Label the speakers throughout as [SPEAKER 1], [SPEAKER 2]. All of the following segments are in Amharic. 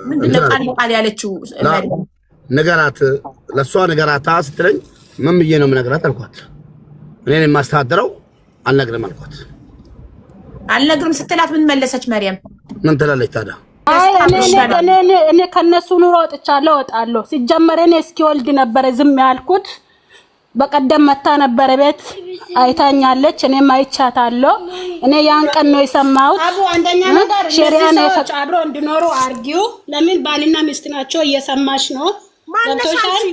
[SPEAKER 1] ምንድነው ቃል ያለችው?
[SPEAKER 2] ነገራት ለሷ ነገራታ ስትለኝ ምን ብዬ ነው የምነግራት አልኳት። እኔን የማስተዳድረው አልነግርም አልኳት።
[SPEAKER 1] አልነግርም ስትላት ምን መለሰች መርየም?
[SPEAKER 2] ምን ትላለች ታዲያ?
[SPEAKER 3] እኔ ከነሱ ኑሮ ወጥቻለሁ እወጣለሁ። ሲጀመር እኔ እስኪወልድ ነበር ዝም ያልኩት። በቀደም መታ ነበር ቤት አይታኛለች። እኔም አይቻታለሁ። እኔ ያን ቀን ነው የሰማሁት።
[SPEAKER 4] አቡ አንደኛ ነገር ሸሪያ ነው አብሮ እንዲኖሩ አርጊው። ለምን ባልና ሚስት ናቸው እየሰማሽ ነው። ገብቶሻል?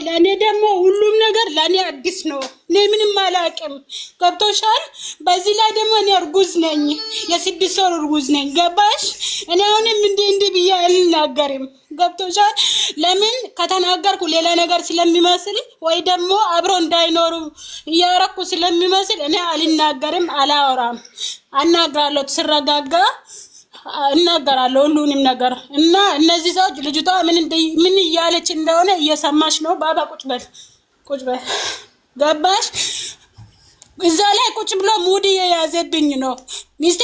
[SPEAKER 4] ለኔ ደግሞ ሁሉም ነገር ለኔ አዲስ ነው። እኔ ምንም አላውቅም። ገብቶሻል? በዚህ ላይ ደግሞ እኔ እርጉዝ ነኝ፣ የ6 ወር እርጉዝ ነኝ። ገባሽ? እኔ አሁንም እንዴ ብዬ አልናገርም። ገብቶሻል? ለምን ከተናገርኩ ሌላ ነገር ስለሚመስል ወይ ደግሞ አብሮ እንዳይኖሩ እያረኩ ስለሚመስል እኔ አልናገርም፣ አላወራም። አናግራለሁ ስረጋጋ እናገራለሁ ሁሉንም ነገር። እና እነዚህ ሰዎች ልጅቷ ምን እያለች እንደሆነ እየሰማሽ ነው። ባባ ቁጭ በል ገባሽ? እዛ ላይ ቁጭ ብሎ ሙድ የያዘብኝ ነው። ሚስቴ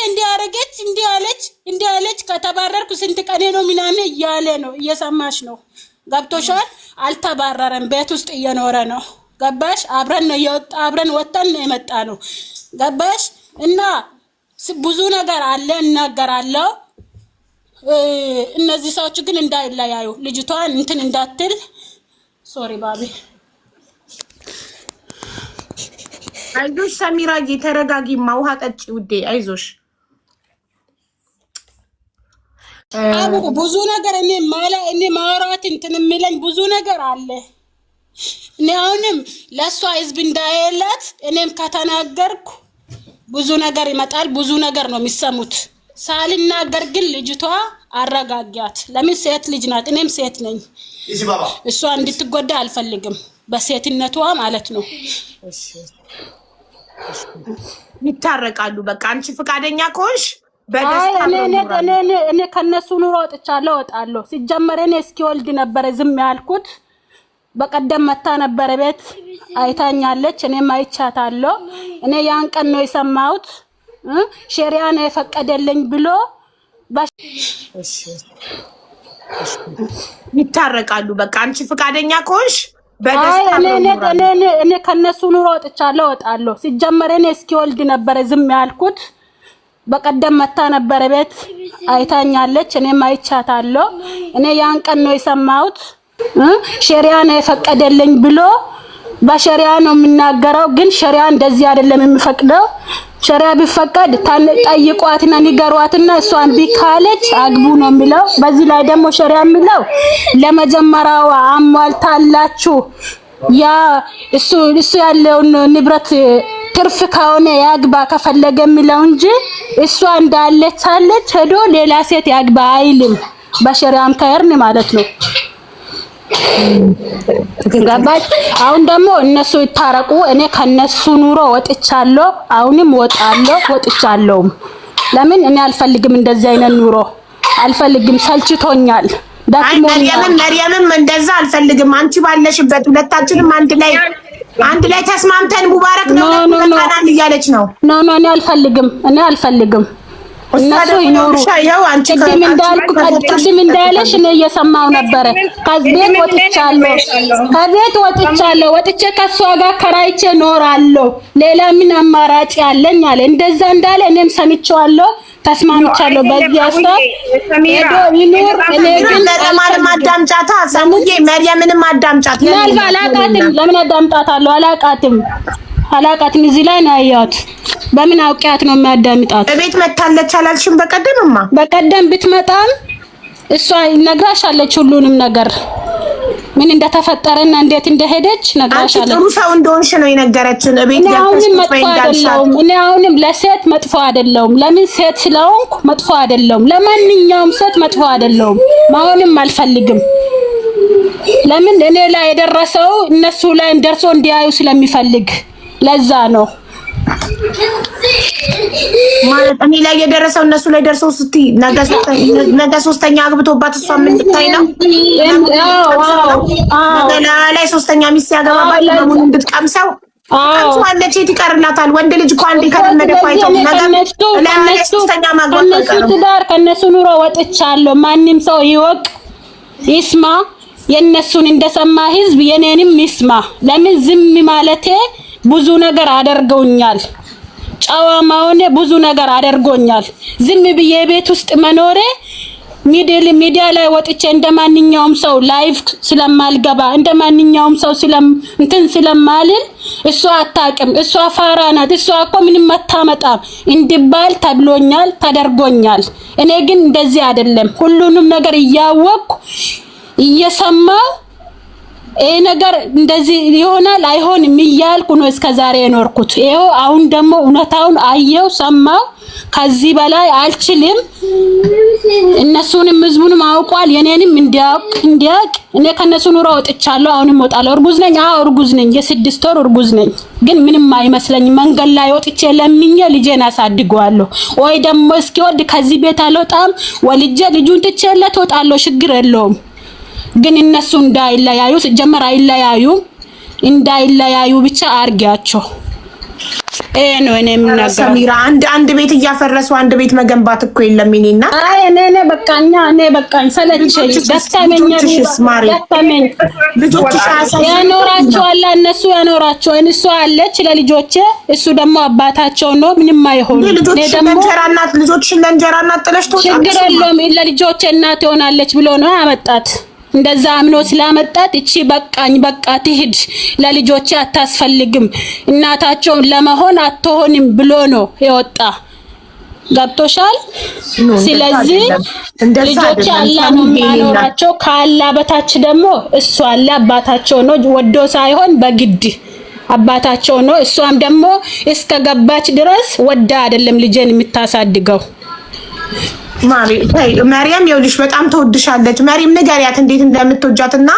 [SPEAKER 4] እንዲያለች ከተባረርኩ ስንት ቀኔ ነው ምናምን እያለ ነው። እየሰማሽ ነው። ገብቶሻል? አልተባረረም፣ ቤት ውስጥ እየኖረ ነው። ገባሽ? አብረን ወጣን ነው የመጣ ነው። ገባሽ? እና ብዙ ነገር አለ እናገራለሁ። እነዚህ ሰዎች ግን እንዳይለያዩ ልጅቷን እንትን እንዳትል። ሶሪ ባቢ።
[SPEAKER 1] አይዞሽ ሰሚራዬ ተረጋጊማ፣ ውሃ ጠጪ ውዴ፣ አይዞሽ።
[SPEAKER 4] አቡ ብዙ ነገር እኔ ማውራት እንትን የሚለኝ ብዙ ነገር አለ። እኔ አሁንም ለሷ ህዝብ እንዳይላት እኔም ከተናገርኩ ብዙ ነገር ይመጣል። ብዙ ነገር ነው የሚሰሙት። ሳልናገር ግን ልጅቷ አረጋጋት። ለምን ሴት ልጅ ናት፣ እኔም ሴት ነኝ። እሷ እንድትጎዳ አልፈልግም፣ በሴትነቷ ማለት ነው።
[SPEAKER 1] ይታረቃሉ። በቃ አንቺ ፍቃደኛ ከሆንሽ
[SPEAKER 3] በደስታ እኔ ከነሱ ኑሮ ወጥቻለሁ እወጣለሁ። ሲጀመር እኔ እስኪወልድ ነበር ዝም ያልኩት። በቀደም መታ ነበር ቤት አይታኛለች። እኔም አይቻታለሁ። እኔ ያን ቀን ነው የሰማሁት። ሸሪያ ነው የፈቀደልኝ ብሎ
[SPEAKER 1] ይታረቃሉ። በቃ አንቺ ፍቃደኛ ከሆንሽ በደስታ
[SPEAKER 3] እኔ ከነሱ ኑሮ ወጥቻለሁ እወጣለሁ። ሲጀመር እኔ እስኪወልድ ነበር ዝም ያልኩት። በቀደም መታ ነበር ቤት አይታኛለች። እኔም አይቻታለሁ። እኔ ያን ቀን ነው የሰማሁት። ሸሪያ ነው የፈቀደልኝ ብሎ በሸሪያ ነው የሚናገረው። ግን ሸሪያ እንደዚህ አይደለም የሚፈቅደው። ሸሪያ ቢፈቀድ ጠይቋትና ንገሯትና እሷን ቢካለች አግቡ ነው የሚለው። በዚህ ላይ ደግሞ ሸሪያ የሚለው ለመጀመሪያው አሟልታላችሁ ያ እሱ ያለውን ንብረት ትርፍ ከሆነ ያግባ ከፈለገ የሚለው እንጂ እሷ እንዳለች ሄዶ ሌላ ሴት ያግባ አይልም። በሸሪያም ከርኒ ማለት ነው። ገባች? አሁን ደግሞ እነሱ ይታረቁ። እኔ ከነሱ ኑሮ ወጥቻለሁ። አሁንም ወጥቻለሁ። ለምን እኔ አልፈልግም፣ እንደዚህ አይነት ኑሮ አልፈልግም። ሰልችቶኛል፣ ደክሞኛል።
[SPEAKER 1] መርየምም እንደዛ አልፈልግም። አንቺ ባለሽበት ሁለታችንም አንድ ላይ ተስማምተን ሙባረክ ነው ለካናን እያለች ነው።
[SPEAKER 3] ኖ እኔ አልፈልግም። እነሱ ይኖሩ። ቅድም እንዳለሽ እኔ እየሰማው ነበረ። ከቤት ወጥቻለሁ። ወጥቼ ከሷ ጋር ከራይቼ ኖራለሁ። ሌላ ምን አማራጭ ያለኝ አለ። እንደዛ እንዳለ እኔም ሰምቼዋለሁ፣ ተስማምቻለሁ። በዚህ ሀሳብ ሄዶ ይኖር። እኔ ግን
[SPEAKER 1] ማዳምጫታ ሰሙዬ መርየምንም አዳምጫት።
[SPEAKER 3] አላቃትም። ለምን አዳምጣታለሁ? አላቃትም። እዚህ ላይ ነው ያያት። በምን አውቂያት ነው የሚያዳምጣት?
[SPEAKER 1] እቤት መታለች አላልሽም?
[SPEAKER 3] በቀደም ብትመጣም እሷ ነግራሻለች ሁሉንም ነገር ምን እንደተፈጠረና እንዴት እንደሄደች ነግራሻለች።
[SPEAKER 1] ጥሩ ሰው እንደሆንሽ ነው የነገረችን። እቤት
[SPEAKER 3] እኔ አሁንም ለሴት መጥፎ አይደለሁም። ለምን ሴት ስለሆንኩ መጥፎ አይደለሁም። ለማንኛውም ሴት መጥፎ አይደለሁም። ማውንም አልፈልግም። ለምን እኔ ላይ የደረሰው እነሱ ላይ ደርሶ እንዲያዩ ስለሚፈልግ ለዛ ነው።
[SPEAKER 1] ማለት እኔ ላይ የደረሰው እነሱ ላይ ደርሰው ስቲ ነገ ሶስተኛ አግብቶባት እሷ ምን ልታይ ነው? ነገ ላይ ሶስተኛ ሚስት ያገባባት ነው እንድትቀምሰው አንቺ ማለች ይቀርላታል። ወንድ ልጅ እኮ አንዴ ከለመደ ፋይቶ ነገር
[SPEAKER 3] ከነሱ ትዳር ከነሱ ኑሮ ወጥቻለሁ። ማንም ሰው ይወቅ ይስማ። የነሱን እንደሰማ ህዝብ የኔንም ይስማ። ለምን ዝም ማለቴ ብዙ ነገር አደርገውኛል። ጫዋማውኔ ብዙ ነገር አደርጎኛል። ዝም ብዬ ቤት ውስጥ መኖሬ ሚዲያ ላይ ወጥቼ እንደማንኛውም ሰው ላይቭ ስለማልገባ እንደማንኛውም ሰው ስለማልል እሷ አታውቅም፣ እሷ ፋራ ናት፣ እሷ እኮ ምንም አታመጣም እንድባል ተብሎኛል፣ ተደርጎኛል። እኔ ግን እንደዚህ አይደለም። ሁሉንም ነገር እያወቅኩ እየሰማው ነገር እንደዚህ ይሆናል አይሆንም እያልኩ ነው እስከዛሬ የኖርኩት። ይሄው አሁን ደግሞ እውነታውን አየው ሰማው። ከዚህ በላይ አልችልም። እነሱንም ህዝቡንም አውቋል። የኔንም እንዲያውቅ እኔ ከነሱ ኑሮ ወጥቻለሁ። አሁንም ወጣለሁ። እርጉዝ ነኝ። አዎ እርጉዝ ነኝ። የ6 ወር እርጉዝ ነኝ። ግን ምንም አይመስለኝ። መንገድ ላይ ወጥቼ ለምኜ ልጄን አሳድገዋለሁ። ወይ ደግሞ እስኪወድ ከዚህ ቤት አልወጣም። ወልጄ ልጁን ትቼለት ወጣለሁ። ችግር የለውም። ግን እነሱ እንዳይለያዩ ሲጀመር አይለያዩም። እንዳይለያዩ ብቻ አርጋቸው። ነው እኔ የምናገረው።
[SPEAKER 1] ሰሚራ አንድ ቤት እያፈረሱ አንድ ቤት መገንባት እኮ የለም። እኔና
[SPEAKER 3] አይ እኔ በቃኝ ሰለቸኝ። ደስተመኝ
[SPEAKER 1] ልጆችሽ
[SPEAKER 3] ያኖራቸዋል። እነሱ ያኖራቸዋል። እሱ አለች ለልጆቼ፣ እሱ ደግሞ አባታቸው ነው። ምንም አይሆን።
[SPEAKER 1] ልጆችሽን ለእንጀራ እናት ጥለሽ ትወጣለሽ።
[SPEAKER 3] ችግር የለውም። ለልጆቼ እናት ትሆናለች ብሎ ነው ያመጣት። እንደዛ አምኖ ስላመጣት እቺ በቃኝ በቃ ትሂድ፣ ለልጆቼ አታስፈልግም፣ እናታቸውን ለመሆን አትሆንም ብሎ ነው የወጣ። ገብቶሻል? ስለዚህ ልጆቼ አላህ ነው የሚያኖራቸው። ከአላህ በታች ደግሞ እሱ አለ አባታቸው ነው። ወዶ ሳይሆን በግድ አባታቸው ነው። እሷም ደግሞ እስከ ገባች ድረስ ወዳ አይደለም ልጄን የምታሳድገው።
[SPEAKER 1] ማርያም ይኸውልሽ በጣም ተወድሻለች። ማርያም ንገሪያት እንዴት እንደምትወጃትና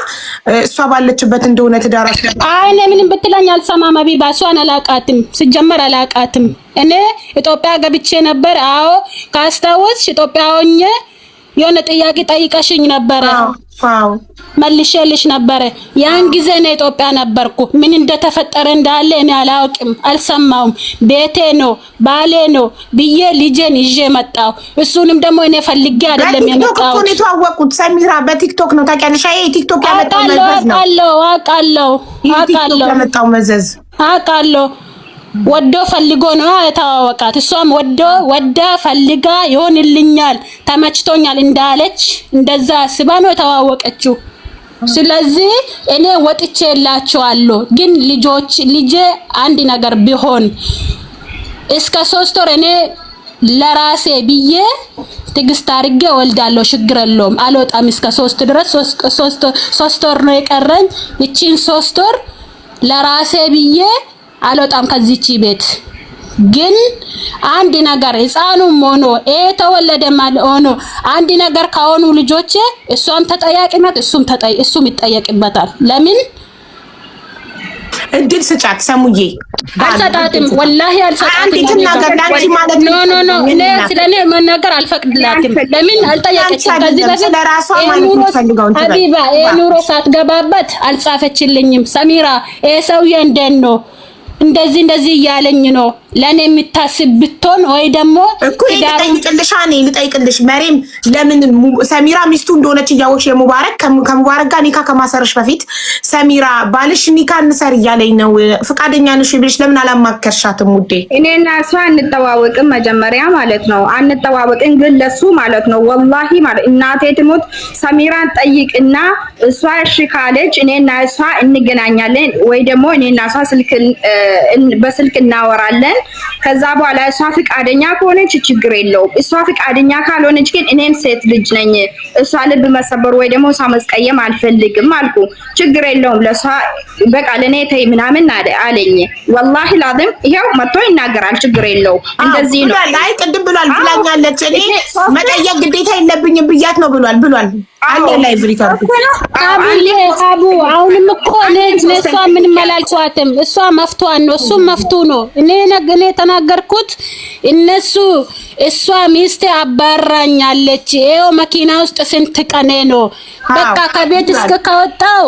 [SPEAKER 1] እሷ ባለችበት እንደሆነ ትዳራሽ።
[SPEAKER 3] አይ እኔ ምንም ብትለኝ አልሰማም። አቢባ እሷን አላቃትም፣ ሲጀመር አላቃትም። እኔ ኢትዮጵያ ገብቼ ነበር። አዎ ካስታወስሽ ኢትዮጵያ ሆኜ የሆነ ጥያቄ ጠይቀሽኝ ነበረ።
[SPEAKER 1] አዎ
[SPEAKER 3] መልሼልሽ ነበረ። ያን ጊዜ ነው ኢትዮጵያ ነበርኩ። ምን እንደተፈጠረ እንዳለ እኔ አላውቅም፣ አልሰማውም። ቤቴ ነው ባሌ ነው ብዬ ልጄን ይዤ መጣሁ። እሱንም ደግሞ እኔ ፈልጌ አይደለም የመጣሁት።
[SPEAKER 1] በቲክቶክ ነው የተዋወቁት። ሰሚራ በቲክቶክ ነው ታውቂያለሽ? አይ ቲክቶክ ያመጣው መዘዝ ነው። ያመጣው መዘዝ አውቃለሁ።
[SPEAKER 3] ወዶ ፈልጎ ነው የተዋወቃት። እሷም ወዳ ፈልጋ ይሆንልኛል ተመችቶኛል እንዳለች እንደዛ አስባ ነው የተዋወቀችው። ስለዚህ እኔ ወጥቼላችኋለሁ። ግን ልጄ አንድ ነገር ቢሆን እስከ 3 ወር እኔ ለራሴ ብዬ ትግስት አድርጌ ወልዳለሁ። ችግር የለውም። አልወጣም እስከ 3 ድረስ 3 ወር ነው የቀረኝ። እቺን 3 ወር ለራሴ ብዬ አልወጣም ከዚህች ቤት። ግን አንድ ነገር ህፃኑም ሆኖ ተወለደ ማለት ሆኖ አንድ ነገር ካሆኑ ልጆቼ እሷም ተጠያቂነት እሱም ይጠየቅበታል። ለምን
[SPEAKER 1] እድል ስጫት ሰሙዬ።
[SPEAKER 3] አልሰጣትም፣ ወላሂ አልሰጣትም። ኖ እኔ ስለኔ መናገር አልፈቅድላትም። ለምን አልጠየቀችም? ከዚህ በፊት ሀቢባ ኑሮ ሳትገባበት አልጻፈችልኝም። ሰሚራ ሰውዬ እንደት ነው እንደዚህ እያለኝ ነው ለኔ የምታስብ ብትሆን ወይ ደግሞ
[SPEAKER 1] ልጠይቅልሽ መሬም ለምን ሰሚራ ሚስቱ እንደሆነች እያወቅሽ የሙባረክ ከሙባረክ ጋር ኒካ ከማሰርሽ በፊት ሰሚራ ባልሽ ኒካ እንሰር እያለኝ ነው ፍቃደኛ ነሽ ብለሽ ለምን አላማከርሻትም? ውዴ
[SPEAKER 5] እኔና እሷ አንተዋወቅም መጀመሪያ ማለት ነው። አንተዋወቅን ግን ለሱ ማለት ነው ወላሂ ማለት እናቴ ትሞት ሰሚራን ጠይቅና እሷ እሺ ካለች እኔና እሷ እንገናኛለን ወይ ደግሞ እኔና እሷ በስልክ እናወራለን። ከዛ በኋላ እሷ ፍቃደኛ ከሆነች ችግር የለውም። እሷ ፍቃደኛ ካልሆነች ግን እኔም ሴት ልጅ ነኝ፣ እሷ ልብ መሰበር ወይ ደግሞ እሷ መስቀየም አልፈልግም አልኩ። ችግር የለውም ለሷ በቃ ለኔ ተይ ምናምን አለኝ። ወላሂ ላዝም ይሄው መጥቶ ይናገራል። ችግር የለውም እንደዚህ ነው።
[SPEAKER 1] አይ ቅድም ብሏል ብላኛለች። እኔ መጠየቅ ግዴታ የለብኝም ብያት ነው ብሏል። አንዴ ላይ ሪከርድ
[SPEAKER 3] አቡ አሁንም እኮ እሷ ምንም አላልኳትም። እሷ መፍቷን ነው እሱም መፍቱ ነው። እኔ ተናገርኩት እሷ ሚስቴ አባራኛለች። ይኸው መኪና ውስጥ ስንት ቀኔ ነው በቃ ከቤት እስከ ከወጣው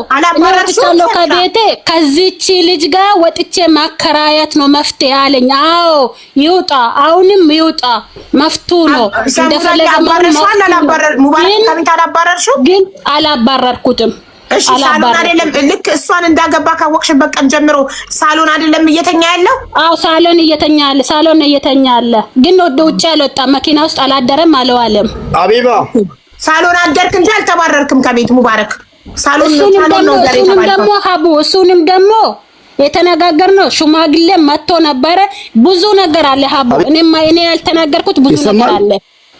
[SPEAKER 3] እኔ ከቤቴ ከዚች ልጅ ጋር ወጥቼ ማከራያት ነው መፍትሄ አለኝ። አዎ ይውጣ፣ አሁንም ይውጣ፣ መፍቱ ነው። እንደፈለገ ግን አላባረርኩትም።
[SPEAKER 1] እሺ ሳሎን አይደለም ልክ እሷን እንዳገባ ካወቅሽበት ቀን ጀምሮ ሳሎን አይደለም እየተኛ ያለው?
[SPEAKER 3] አዎ ሳሎን እየተኛ አለ። ግን ወደ ውጭ አልወጣም፣ መኪና ውስጥ አላደረም አለዋለም።
[SPEAKER 2] አቢባ
[SPEAKER 1] ሳሎን አደርክ እንጂ አልተባረርክም ከቤት ሙባረክ። ሳሎን ነው
[SPEAKER 3] ደግሞ ሀቡ እሱንም ደግሞ የተነጋገርነው ሽማግሌ መጥቶ ነበረ። ብዙ ነገር አለ ሀቡ። እኔ ያልተናገርኩት ብዙ ነገር አለ።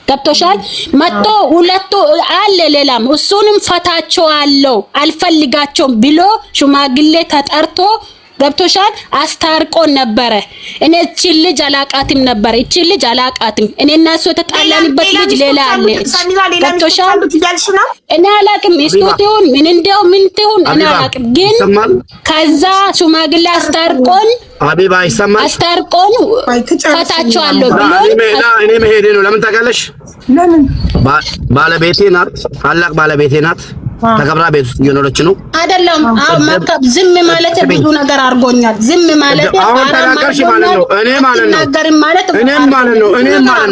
[SPEAKER 3] ገብቶሻል? መጥቶ ሁለቱ አለ ሌላም እሱንም ፈታቸዋለሁ አልፈልጋቸውም ብሎ ሽማግሌ ተጠርቶ ገብቶሻል? አስታርቆን ነበረ። እኔ እቺ ልጅ አላቃትም ነበር። እቺ ልጅ አላቃትም። እኔና እሱ ተጣላንበት ልጅ ሌላ አለ። ገብቶሻል? እኔ አላቅም እስቶቴውን ምን እንደው ምን ትሁን እኔ አላቅም። ግን ከዛ ሽማግሌ አስታርቆን
[SPEAKER 2] አቢባ ይሰማል።
[SPEAKER 3] አስታርቆን ፈታቸዋለሁ ብሎ
[SPEAKER 2] እኔ መሄዴ ነው። ለምን ታውቃለሽ?
[SPEAKER 1] ለምን
[SPEAKER 2] ባለቤቴ ናት፣ ታላቅ ባለቤቴ ናት። ተከብራ ቤት ውስጥ እየኖረች ነው
[SPEAKER 4] አይደለም? አዎ መርከብ ዝም ማለት ብዙ ነገር አድርጎኛል። ዝም ማለት
[SPEAKER 2] አሁን ተናገርሽ ማለት ነው። እኔ ማለት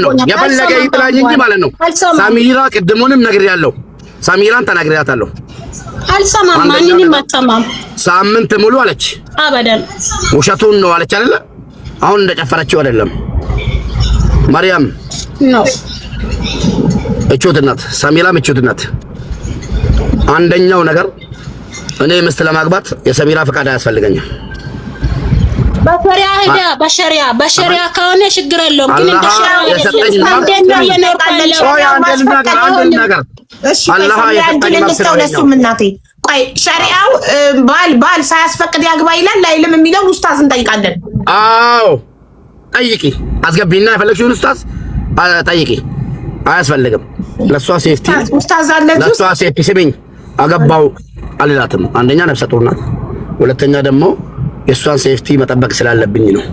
[SPEAKER 2] ነው የፈለገ ይጥላኝ እንጂ ማለት ነው። ሳሚራ ቅድሙንም ነግሬያለሁ። ሳሚራን ተናግሬያታለሁ።
[SPEAKER 4] አልሰማም፣ ማንንም አትሰማም።
[SPEAKER 2] ሳምንት ሙሉ አለች።
[SPEAKER 4] አበደን
[SPEAKER 2] ውሸቱን ነው አለች አይደለ? አሁን እንደጨፈረችው አይደለም። ማርያም
[SPEAKER 4] ነው
[SPEAKER 2] እቾት ናት። ሳሚራም እቾት ናት። አንደኛው ነገር እኔ ምስት ለማግባት የሰሚራ ፈቃድ አያስፈልገኝም።
[SPEAKER 3] በሸሪያ ሄዳ በሸሪያ ከሆነ ችግር የለውም። ግን እንደ ሸሪያ
[SPEAKER 2] የሰጠኝ ነገር አላህ የሰጠኝ
[SPEAKER 1] ለሱም እናቴ ቆይ ሸሪዓው ባል ሳያስፈቅድ ያግባ ይላል አይልም የሚለውን ኡስታዝ እንጠይቃለን።
[SPEAKER 2] አዎ ጠይቂ፣ አስገቢና የፈለግሽውን ኡስታዝ ጠይቂ። አያስፈልግም። ለሷ ሴፍቲ
[SPEAKER 1] ኡስታዝ አለ
[SPEAKER 2] ለሷ ሴፍቲ ስሚኝ፣ አገባው አልላትም። አንደኛ ነፍሰ ጡር ናት፣ ሁለተኛ ደግሞ የሷን ሴፍቲ መጠበቅ ስላለብኝ ነው።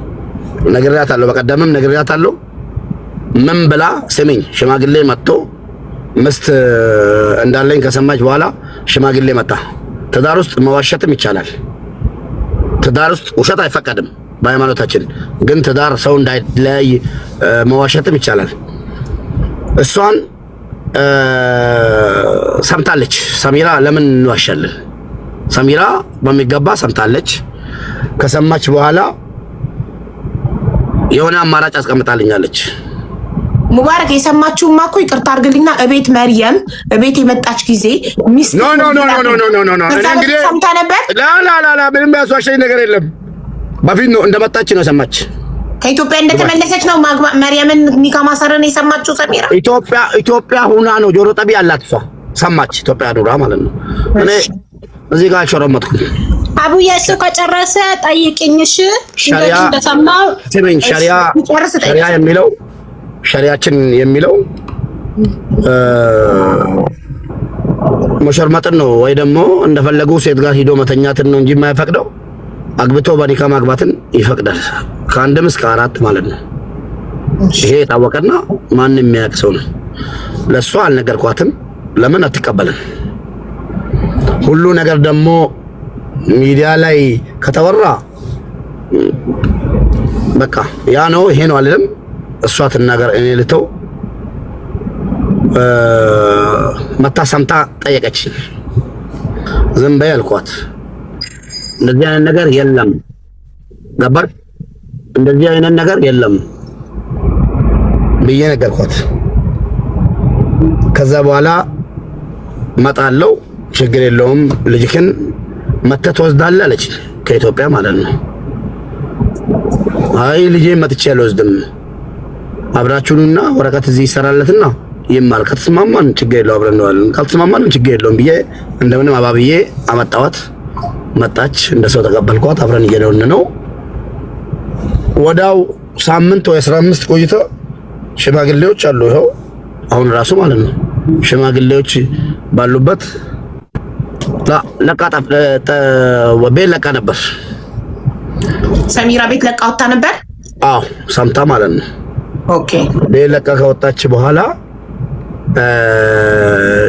[SPEAKER 2] ነግሬያታለሁ፣ በቀደምም ነግሬያታለሁ። ምን ብላ ስሚኝ፣ ሽማግሌ መጥቶ ምስት እንዳለኝ ከሰማች በኋላ ሽማግሌ መጣ። ትዳር ውስጥ መዋሸትም ይቻላል። ትዳር ውስጥ ውሸት አይፈቀድም በሃይማኖታችን፣ ግን ትዳር ሰው እንዳይለያይ መዋሸትም ይቻላል። እሷን ሰምታለች። ሰሚራ ለምን እንዋሻለን? ሰሚራ በሚገባ ሰምታለች። ከሰማች በኋላ የሆነ አማራጭ አስቀምጣልኛለች።
[SPEAKER 1] ሙባረክ የሰማችሁማ እኮ ይቅርታ አድርግልኝና እቤት መርየም እቤት የመጣች ጊዜ ሚስት
[SPEAKER 2] ኖ እኔ እንግዲህ
[SPEAKER 1] ሰምታ ነበር።
[SPEAKER 2] ላ ምንም ያስዋሸኝ ነገር የለም። በፊት ነው እንደመጣች ነው ሰማች።
[SPEAKER 1] ከኢትዮጵያ እንደተመለሰች ነው መርየምን ኒካ ማሰረን የሰማችው ሰሚራ።
[SPEAKER 2] ኢትዮጵያ ሁና ነው ጆሮ ጠቢ ያላት እሷ ሰማች። ኢትዮጵያ ዱራ ማለት ነው። እኔ እዚህ ጋር ሸረመጥኩ።
[SPEAKER 4] አቡዬ እሱ ከጨረሰ ጠይቅኝ። እሺ እንደሰማው
[SPEAKER 2] ስሚኝ፣ ሸሪያ የሚለው ሸሪያችን የሚለው መሸርመጥን ነው ወይ ደግሞ እንደፈለጉ ሴት ጋር ሂዶ መተኛትን ነው እንጂ የማይፈቅደው አግብቶ በኒካ ማግባትን ይፈቅዳል። ከአንድም እስከ 4 ማለት ነው። ይሄ የታወቀና ማንም የሚያውቅ ሰው ነው። ለሷ አልነገርኳትም። ለምን አትቀበልም? ሁሉ ነገር ደግሞ ሚዲያ ላይ ከተወራ በቃ ያ ነው ይሄ ነው አይደለም። እሷ ትናገር፣ እኔ ልተው። መታ ሰምታ ጠየቀች። ዝም በይ አልኳት። እንደዚህ አይነት ነገር የለም። ገባሽ? እንደዚህ አይነት ነገር የለም ብዬ ነገርኳት። ከዛ በኋላ መጣለው፣ ችግር የለውም ልጅክን መተህ ትወስዳለህ አለች። ከኢትዮጵያ ማለት ነው። አይ ልጄን መጥቼ አልወስድም፣ አብራችሁንና ወረቀት እዚህ ይሰራለትና ይማር፣ ከተስማማን ችግር የለውም አብረን እንዋለን፣ ካልተስማማንም ችግር የለውም ብዬ እንደምንም አባብዬ አመጣኋት። መጣች፣ እንደ ሰው ተቀበልኳት። አብረን እየኖርን ነው። ወዳው ሳምንት ወይ 15 ቆይቶ ሽማግሌዎች አሉ። ይኸው አሁን ራሱ ማለት ነው ሽማግሌዎች ባሉበት ለቃ ቤት ለቃ ነበር።
[SPEAKER 1] ሰሚራ ቤት ለቃ ወጣ ነበር።
[SPEAKER 2] አዎ ሰምታ ማለት ነው።
[SPEAKER 1] ኦኬ
[SPEAKER 2] ቤት ለቃ ከወጣች በኋላ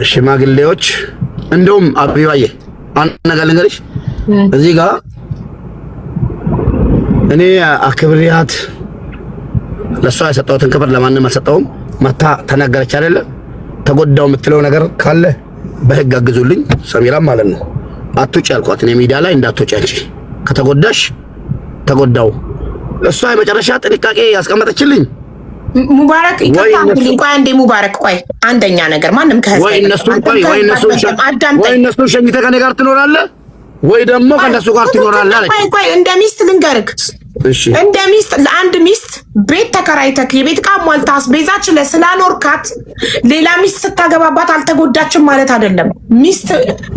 [SPEAKER 2] ሽማግሌዎች እንደውም አቢባዬ አንድ ነገር ልንገርሽ፣ እዚህ ጋር እኔ አክብሪያት ለሷ የሰጠሁትን ክብር ለማንም አልሰጠውም። መታ ተናገረች አይደለ? ተጎዳው የምትለው ነገር ካለ በህግ አግዙልኝ። ሰሚራ ማለት ነው አትውጪ አልኳት። እኔ ሚዲያ ላይ እንዳትወጪ አንቺ ከተጎዳሽ ተጎዳው። እሷ የመጨረሻ ጥንቃቄ ያስቀመጠችልኝ
[SPEAKER 1] ሙባረክ ይከታተል። ቆይ አንዴ ሙባረክ፣ ቆይ አንደኛ ነገር ማንም ከህዝብ
[SPEAKER 2] ወይ እነሱ ሸኝተህ ከኔ ጋር ትኖራለህ ወይ ደግሞ ከነሱ ጋር ትኖራለህ አለች።
[SPEAKER 1] ቆይ እንደ ሚስት ልንገርክ፣
[SPEAKER 2] እሺ እንደ
[SPEAKER 1] ሚስት ለአንድ ሚስት ቤት ተከራይተክ የቤት ዕቃ ሟልታስ ቤዛች ለስላኖርካት ሌላ ሚስት ስታገባባት አልተጎዳችም ማለት አይደለም።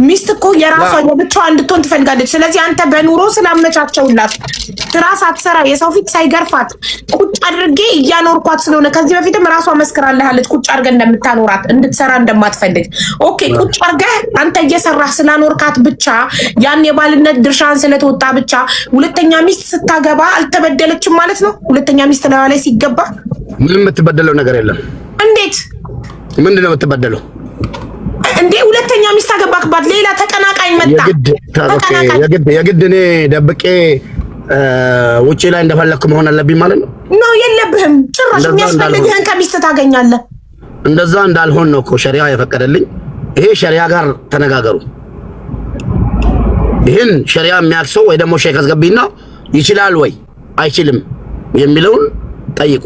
[SPEAKER 1] ሚስት እኮ የራሷ የብቻዋ እንድትሆን ትፈልጋለች። ስለዚህ አንተ በኑሮ ስላመቻቸውላት ትራስ አትሰራ የሰው ፊት ሳይገርፋት ቁጭ አድርጌ እያኖርኳት ስለሆነ ከዚህ በፊትም ራሷ መስክራለች ቁጭ አድርገህ እንደምታኖራት እንድትሰራ እንደማትፈልግ። ኦኬ ቁጭ አድርገህ አንተ እየሰራህ ስላኖርካት ብቻ ያን የባልነት ድርሻን ስለተወጣ ብቻ ሁለተኛ ሚስት ስታገባ አልተበደለችም ማለት ነው። ሁለተኛ ሚስት ላይ ሲገባ
[SPEAKER 2] ምንም የምትበደለው ነገር የለም።
[SPEAKER 1] እንዴት?
[SPEAKER 2] ምንድነው የምትበደለው
[SPEAKER 1] እንዴ? ሁለተኛ ሚስት አገባክባት ሌላ ተቀናቃኝ መጣ።
[SPEAKER 2] የግድ እኔ ደብቄ ውጪ ላይ እንደፈለኩ መሆን አለብኝ ማለት ነው?
[SPEAKER 1] ነው የለብህም። ጭራሽ የሚያስፈልግህን ከሚስት ታገኛለህ።
[SPEAKER 2] እንደዛ እንዳልሆን ነው እኮ ሸሪዓ የፈቀደልኝ። ይሄ ሸሪዓ ጋር ተነጋገሩ። ይሄን ሸሪዓ የሚያክሰው ወይ ደግሞ ሼክ አስገቢና ይችላል ወይ አይችልም የሚለውን ጠይቁ።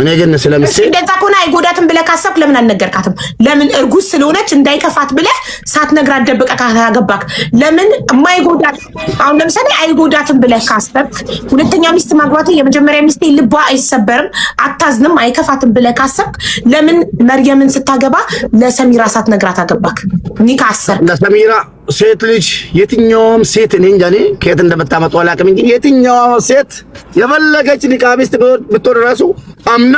[SPEAKER 2] እኔ ግን ስለምሴ
[SPEAKER 1] እንደዛ ከሆነ አይጎዳትም ብለህ ካሰብክ ለምን አልነገርካትም? ለምን እርጉዝ ስለሆነች እንዳይከፋት ብለህ ሳትነግራት ደብቀህ ካገባክ ለምን የማይጎዳት አሁን ለምሳሌ አይጎዳትም ብለህ ካሰብክ ሁለተኛ ሚስት ማግባት የመጀመሪያ ሚስቴ ልቧ አይሰበርም አታዝንም አይከፋትም ብለህ ካሰብክ ለምን መርየምን ስታገባ ለሰሚራ ሳትነግራት አገባክ? ኒካ አሰር
[SPEAKER 2] ለሰሚራ ሴት ልጅ የትኛውም ሴት እኔ እንጃ እኔ ከየት እንደምታመጣው አላውቅም እንጂ የትኛውም ሴት የፈለገች ኒቃቢስት ብትወድ ራሱ አምና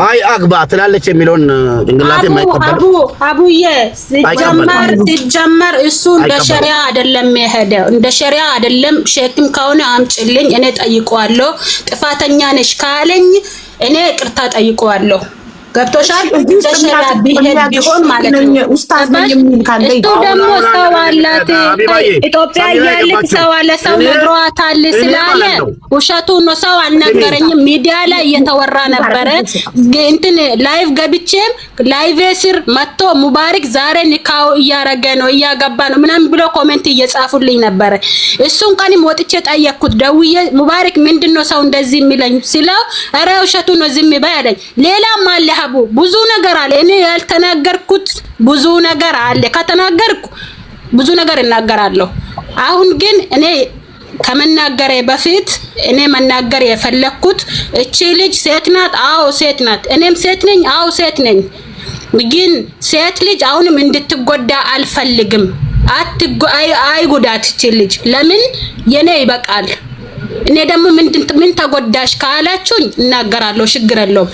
[SPEAKER 2] አይ አግባ ትላለች የሚለውን እንግላቴ የማይቀበል
[SPEAKER 4] አቡዬ ሲጀመር እሱ እንደ ሸሪያ አይደለም የሄደው፣ እንደ ሸሪያ አይደለም። ሼክም ከሆነ አምጪልኝ እኔ ጠይቀዋለሁ። ጥፋተኛ ነሽ ካለኝ እኔ ይቅርታ ጠይቀዋለሁ። ገብቶሻል? ተሸራ ቢሆን ማለት ነው። ኡስታዝ ነው የሚል ካለ እሱ ደግሞ ሰው አላት ኢትዮጵያ ያለች ሰው አለ ሰው ነግሯታል ስላለ ውሸቱን ነው። ሰው አልነገረኝም። ሚዲያ ላይ እየተወራ ነበረ። እንትን ላይቭ ገብቼም ላይቭ ስር መጥቶ ሙባረክ ዛሬ ንካው እያረገ ነው እያገባ ነው ምናምን ብሎ ኮሜንት እየጻፉልኝ ነበረ። እሱን ቀንም ወጥቼ ጠየቅኩት ደውዬ ሙባረክ ምንድነው ሰው እንደዚህ የሚለኝ ሲለው ኧረ ውሸቱን ነው ዝም በይ አለኝ። ሌላም አለ ብዙ ነገር አለ። እኔ ያልተናገርኩት ብዙ ነገር አለ። ከተናገርኩ ብዙ ነገር እናገራለሁ። አሁን ግን እኔ ከመናገሬ በፊት እኔ መናገር የፈለኩት እቺ ልጅ ሴት ናት። አዎ ሴት ናት። እኔም ሴት ነኝ። አዎ ሴት ነኝ። ግን ሴት ልጅ አሁንም እንድትጎዳ አልፈልግም። አይጎዳት እቺ ልጅ ለምን የኔ ይበቃል። እኔ ደግሞ ምን ተጎዳሽ ካላችሁኝ እናገራለሁ። ችግር የለውም።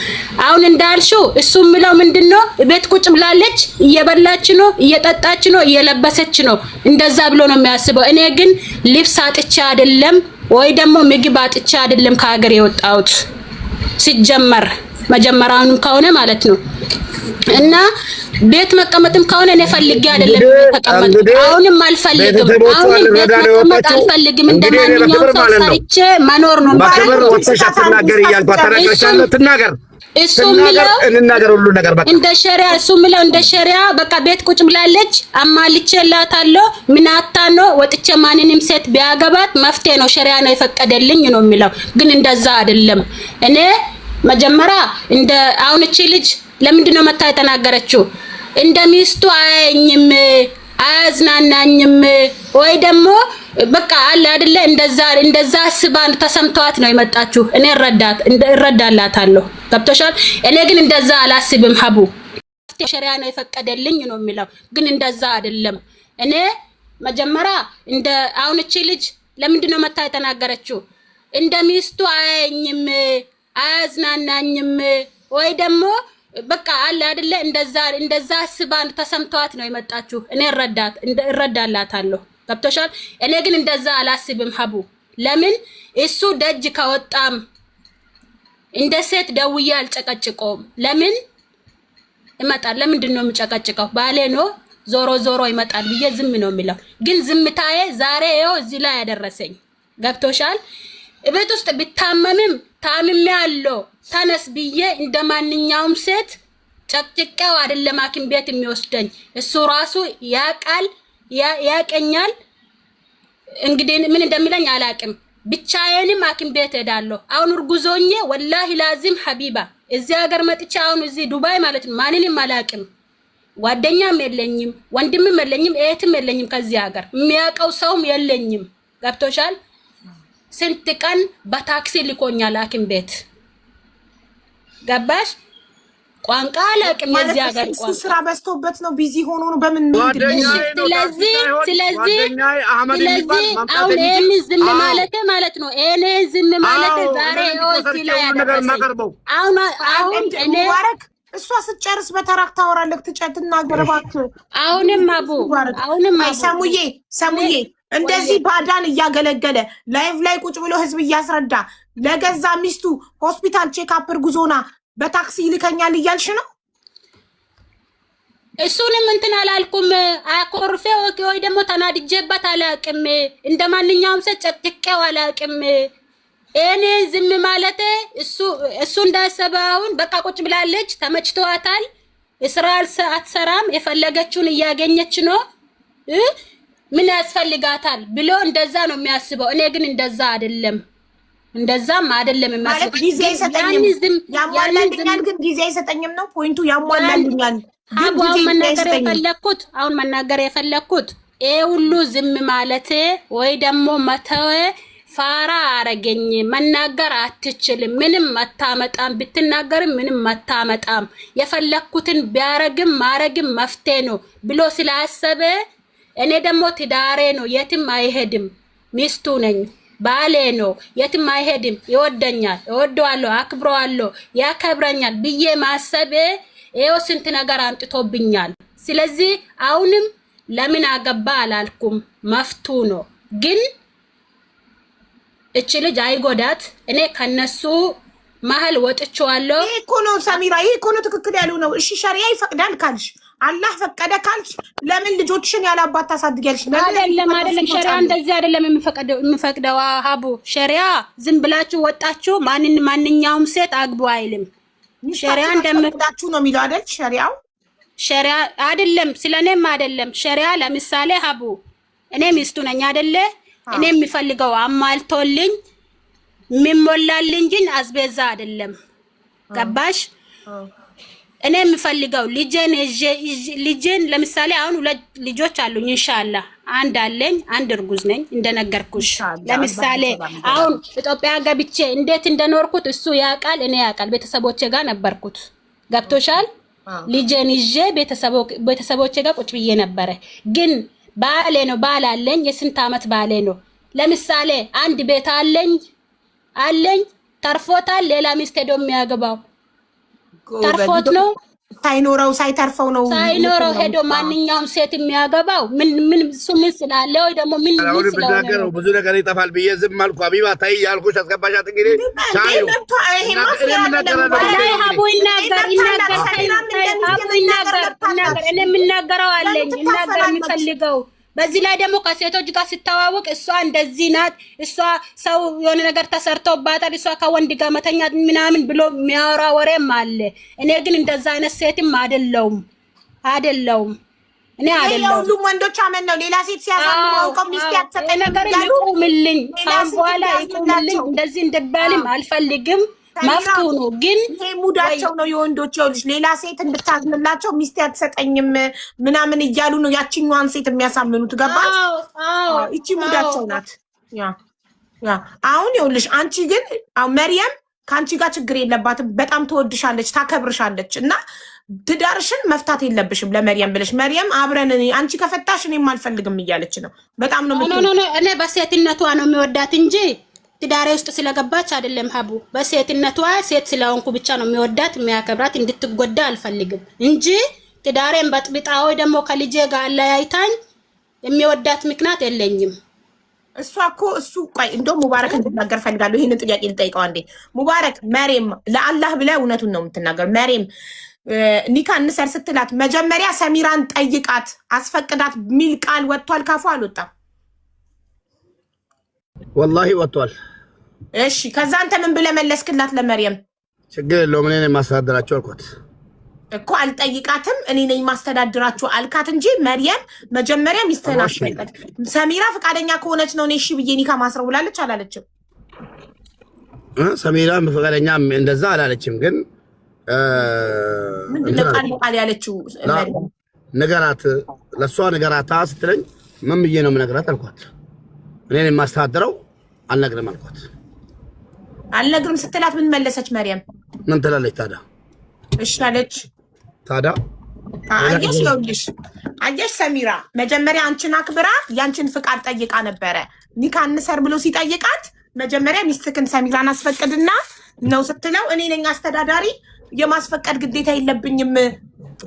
[SPEAKER 4] አሁን እንዳልሽው እሱ ምለው ምንድነው ቤት ቁጭ ብላለች፣ እየበላች ነው፣ እየጠጣች ነው፣ እየለበሰች ነው። እንደዛ ብሎ ነው የሚያስበው። እኔ ግን ልብስ አጥቼ አይደለም ወይ ደግሞ ምግብ አጥቼ አይደለም ከሀገር የወጣሁት ሲጀመር መጀመሪያውንም ከሆነ ማለት ነው። እና ቤት መቀመጥም ከሆነ እኔ ፈልጌ አይደለም ተቀመጥ። አሁንም አልፈልግም። አሁንም ቤት መቀመጥ አልፈልግም። እንደማንኛውም ሰው ሰርቼ መኖር ነው።
[SPEAKER 2] ባከበር ወጥተሽ አትናገሪ እያልኳት ተናግረሻለሁ። ትናገር
[SPEAKER 4] እሱ ምለው
[SPEAKER 2] እንናገር ሁሉ ነገር በቃ
[SPEAKER 4] እንደ ሸሪያ እሱ ምለው እንደ ሸሪያ በቃ ቤት ቁጭ ብላለች። አማልቼላታለሁ። ምናታ ነው ወጥቼ ማንንም ሴት ቢያገባት መፍትሄ ነው ሸሪያ ነው የፈቀደልኝ ነው የሚለው። ግን እንደዛ አይደለም። እኔ መጀመሪያ እንደ አሁን እቺ ልጅ ለምንድን ነው መታ የተናገረችው? እንደ ሚስቱ አያኝም አያዝናናኝም ወይ ደግሞ በቃ አለ አይደለ እንደዛ አስባን ተሰምቷት ነው የመጣችው። እኔ እረዳላታለሁ። ገብቶሻል? እኔ ግን እንደዛ አላስብም። ሀቡ ሸሪያ ነው የፈቀደልኝ ነው የሚለው። ግን እንደዛ አይደለም። እኔ መጀመሪያ እንደ አሁን እቺ ልጅ ለምንድን ነው መታ የተናገረችው? እንደ ሚስቱ አያኝም አያዝናናኝም ወይ ደግሞ በቃ አለ አይደለ እንደዛ አስባን ተሰምቷት ነው የመጣችሁ። እኔ እረዳላታለሁ። ገብቶሻል? እኔ ግን እንደዛ አላስብም ሀቡ። ለምን እሱ ደጅ ከወጣም እንደ ሴት ደውዬ አልጨቀጭቀውም። ለምን ይመጣል? ለምንድን ነው የምጨቀጭቀው? ባሌ ነው ዞሮ ይመጣል ብዬ ዝም ነው የሚለው። ግን ዝምታዬ ዛሬ ይኸው እዚህ ላይ ያደረሰኝ። ገብቶሻል? እቤት ውስጥ ቢታመምም ታምሜ ያለው ተነስ ብዬ እንደማንኛውም ሴት ጨቅጭቀው አይደለም ሐኪም ቤት የሚወስደኝ። እሱ ራሱ ያቃል ያቀኛል። እንግዲህ ምን እንደሚለኝ አላቅም። ብቻዬንም ሐኪም ቤት ሄዳለሁ። አሁን እርጉዞኜ ወላሂ ላዚም ሐቢባ እዚህ ሀገር መጥቼ አሁን እዚህ ዱባይ ማለት ነው ማንንም አላቅም። ጓደኛም የለኝም፣ ወንድምም የለኝም፣ እህትም የለኝም። ከዚህ ሀገር የሚያውቀው ሰውም የለኝም። ገብቶሻል? ስንት ቀን በታክሲ ልኮኛል ሐኪም ቤት። ገባሽ? ቋንቋ አላውቅም። የዚህ ሀገር ቋንቋ
[SPEAKER 1] ስራ በዝቶበት ነው፣ ቢዚ ሆኖ ነው። በምን
[SPEAKER 4] ስለዚህ አሁን ይሄን ዝም ማለት ነው። እኔ ዝም ማለት ዛሬ እዚህ ላይ ያደረሰኝ አሁን እኔ
[SPEAKER 1] እሷ ስጨርስ በተራክ ታወራለህ። ትናገር እባክህ።
[SPEAKER 4] አሁንም
[SPEAKER 1] ሰሙዬ እንደዚህ ባዳን እያገለገለ ላይቭ ላይ ቁጭ ብሎ ህዝብ እያስረዳ ለገዛ ሚስቱ ሆስፒታል ቼክአፕ እርጉዞና በታክሲ ይልከኛል እያልሽ ነው?
[SPEAKER 4] እሱንም እንትን አላልኩም። አኮርፌ ወይ ደግሞ ተናድጄበት አላቅም። እንደማንኛውም ሰው ጨቅቄው አላቅም። እኔ ዝም ማለት እሱ እንዳሰበውን በቃ ቁጭ ብላለች፣ ተመችቷታል፣ ስራ አትሰራም፣ የፈለገችውን እያገኘች ነው፣ ምን ያስፈልጋታል ብሎ እንደዛ ነው የሚያስበው። እኔ ግን እንደዛ አይደለም፣ እንደዛም አይደለም የሚያስበው።
[SPEAKER 1] ጊዜ አይሰጠኝም፣ ያሟላልኛል፣ ግን ጊዜ አይሰጠኝም ነው ፖይንቱ። ያሟላልኛል።
[SPEAKER 4] አሁን መናገር የፈለኩት ይሄ ሁሉ ዝም ማለት ወይ ደግሞ መተው ፋራ አረገኝ። መናገር አትችልም፣ ምንም መታመጣም፣ ብትናገርም ምንም መታመጣም፣ የፈለኩትን ቢያረግም ማረግም መፍትሄ ነው ብሎ ስላሰበ እኔ ደግሞ ትዳሬ ነው የትም አይሄድም፣ ሚስቱ ነኝ፣ ባሌ ነው የትም አይሄድም፣ ይወደኛል፣ እወደዋለሁ፣ አክብረዋለሁ፣ ያከብረኛል ብዬ ማሰቤ ይሄው ስንት ነገር አንጥቶብኛል። ስለዚህ አሁንም ለምን አገባ አላልኩም፣ መፍቱ ነው። ግን እቺ ልጅ አይጎዳት። እኔ ከነሱ መሀል ወጥቼዋለሁ።
[SPEAKER 1] ይሄ እኮ ነው ሰሚራ፣ ይሄ እኮ ነው ትክክል ያለው ነው። እሺ ሸሪዓ ይፈቅዳል ካልሽ፣ አላህ ፈቀደ ካልሽ፣ ለምን ልጆችሽን ያለ አባት ታሳድጊያለሽ?
[SPEAKER 4] አይደለም ሸሪዓ እንደዚህ አይደለም የሚፈቅደው ሀቡ። ሸሪዓ ዝም ብላችሁ ወጣችሁ ማንኛውም ሴት አግቡ አይልም። ሸሪዓ እንደምፈቅዳችሁ
[SPEAKER 1] ነው የሚለው አይደል?
[SPEAKER 4] ሸሪዓ አይደለም፣ ስለኔም አይደለም። ሸሪዓ ለምሳሌ ሀቡ እኔ ሚስቱ ነኝ አይደለ? እኔ የሚፈልገው አሟልቶልኝ የሚሞላልኝ ግን አስቤዛ አይደለም። ገባሽ? እኔ የሚፈልገው ልጄን ለምሳሌ አሁን 2 ልጆች አሉኝ ኢንሻአላህ። አንድ አለኝ፣ አንድ እርጉዝ ነኝ እንደነገርኩሽ። ለምሳሌ አሁን ኢትዮጵያ ገብቼ እንዴት እንደኖርኩት እሱ ያውቃል፣ እኔ ያውቃል። ቤተሰቦቼ ጋር ነበርኩት። ገብቶሻል? ልጄን ይዤ ቤተሰቦቼ ጋር ቁጭ ብዬ ነበረ። ግን ባሌ ነው፣ ባል አለኝ፣ የስንት ዓመት ባሌ ነው። ለምሳሌ አንድ ቤት አለኝ ተርፎታል። ሌላ ሚስት ሄዶ የሚያገባው ተርፎት ነው
[SPEAKER 1] ሳይተርፈው ነው
[SPEAKER 2] ሳይኖረው
[SPEAKER 4] ሄዶ ማንኛውም ሴት የሚያገባው ምን ስላለ ወይ ደግሞ ምን
[SPEAKER 2] ስለሆነ ብዙ ነገር ይጠፋል ብዬ ዝም አልኩ። አቢባ ታይ ያልኩሽ አስገባሻት። እንግዲህ ታዩ
[SPEAKER 4] ሀቡ ይናገር እኔ የምናገረው አለኝ ይናገር የሚፈልገው። በዚህ ላይ ደግሞ ከሴቶች ጋር ሲተዋወቅ እሷ እንደዚህ ናት፣ እሷ ሰው የሆነ ነገር ተሰርቶባታል፣ እሷ ከወንድ ጋር መተኛት ምናምን ብሎ የሚያወራ ወሬም አለ። እኔ ግን እንደዛ አይነት ሴትም አይደለሁም። እኔ አይደለሁም።
[SPEAKER 1] ሁሉም ወንዶች አመን ነው። ሌላ ሴት ሲያሳምነው ሚስት ያተሰጠኝ
[SPEAKER 4] ነገር ይቁምልኝ፣ ካሁን በኋላ ይቁምልኝ። እንደዚህ እንደባልም አልፈልግም። መፍቱ ነው። ግን
[SPEAKER 1] ይሄ ሙዳቸው ነው የወንዶች። ይኸውልሽ ሌላ ሴት እንድታዝምላቸው ሚስት ያተሰጠኝም ምናምን እያሉ ነው ያቺኛዋን ሴት የሚያሳምኑት። ገባሽ? እቺ ሙዳቸው ናት። ያ አሁን ይኸውልሽ አንቺ ግን መርየም ከአንቺ ጋር ችግር የለባትም። በጣም ትወድሻለች፣ ታከብርሻለች እና ትዳርሽን መፍታት የለብሽም ለመርየም ብለሽ። መርየም አብረን አንቺ ከፈታሽ እኔም አልፈልግም እያለች ነው። በጣም ነው
[SPEAKER 4] እኔ በሴትነቷ ነው የሚወዳት እንጂ ትዳሬ ውስጥ ስለገባች አይደለም ሀቡ በሴትነቷ ሴት ስለሆንኩ ብቻ ነው የሚወዳት የሚያከብራት እንድትጎዳ አልፈልግም እንጂ ትዳሬን በጥብጣ ወይ ደግሞ ከልጄ ጋር አለያይታኝ የሚወዳት ምክንያት የለኝም።
[SPEAKER 1] እሷ እኮ እሱ ቆይ እንደው ሙባረክ እንድናገር ፈልጋለሁ። ይሄንን ጥያቄ ልጠይቀው አንዴ። ሙባረክ መሬም ለአላህ ብለህ እውነቱን ነው የምትናገር። መሬም ኒካ እንሰር ስትላት መጀመሪያ ሰሚራን ጠይቃት አስፈቅዳት ሚል ቃል ወጥቷል ካፉ አልወጣም?
[SPEAKER 2] ወላሂ ወጥቷል።
[SPEAKER 1] እሺ ከዛ አንተ ምን ብለህ መለስክላት ለመርየም?
[SPEAKER 2] ችግር የለውም እኔ ነኝ ማስተዳድራቸው አልኳት
[SPEAKER 1] እኮ አልጠይቃትም እኔ ነኝ ማስተዳድራቸው አልካት እንጂ መርየም መጀመሪያ ሚስትህን አስፈቅድ። ሰሚራ ፈቃደኛ ከሆነች ነው እኔ እሺ ብዬ ኒካ ማስረው ብላለች አላለችም?
[SPEAKER 2] ሰሚራ ፈቃደኛ እንደዛ አላለችም። ግን
[SPEAKER 1] ምንድነው ቃል ያለችው?
[SPEAKER 2] ነገራት ለሷ ነገራታ ስትለኝ ምን ብዬ ነው የምነግራት አልኳት። እኔ ነኝ ማስተዳድረው አልነግርም አልኳት።
[SPEAKER 1] አልነግርም ስትላት ምን መለሰች መርየም?
[SPEAKER 2] ምን ትላለች ታዲያ?
[SPEAKER 1] እሺ አለች
[SPEAKER 2] ታዲያ።
[SPEAKER 1] አየሽ ይኸውልሽ አየሽ ሰሚራ መጀመሪያ አንቺን አክብራ ያንቺን ፍቃድ ጠይቃ ነበረ። ኒካ እንሰር ብሎ ሲጠይቃት መጀመሪያ ሚስትክን ሰሚራን አስፈቅድና ነው ስትለው እኔ ነኝ አስተዳዳሪ የማስፈቀድ ግዴታ የለብኝም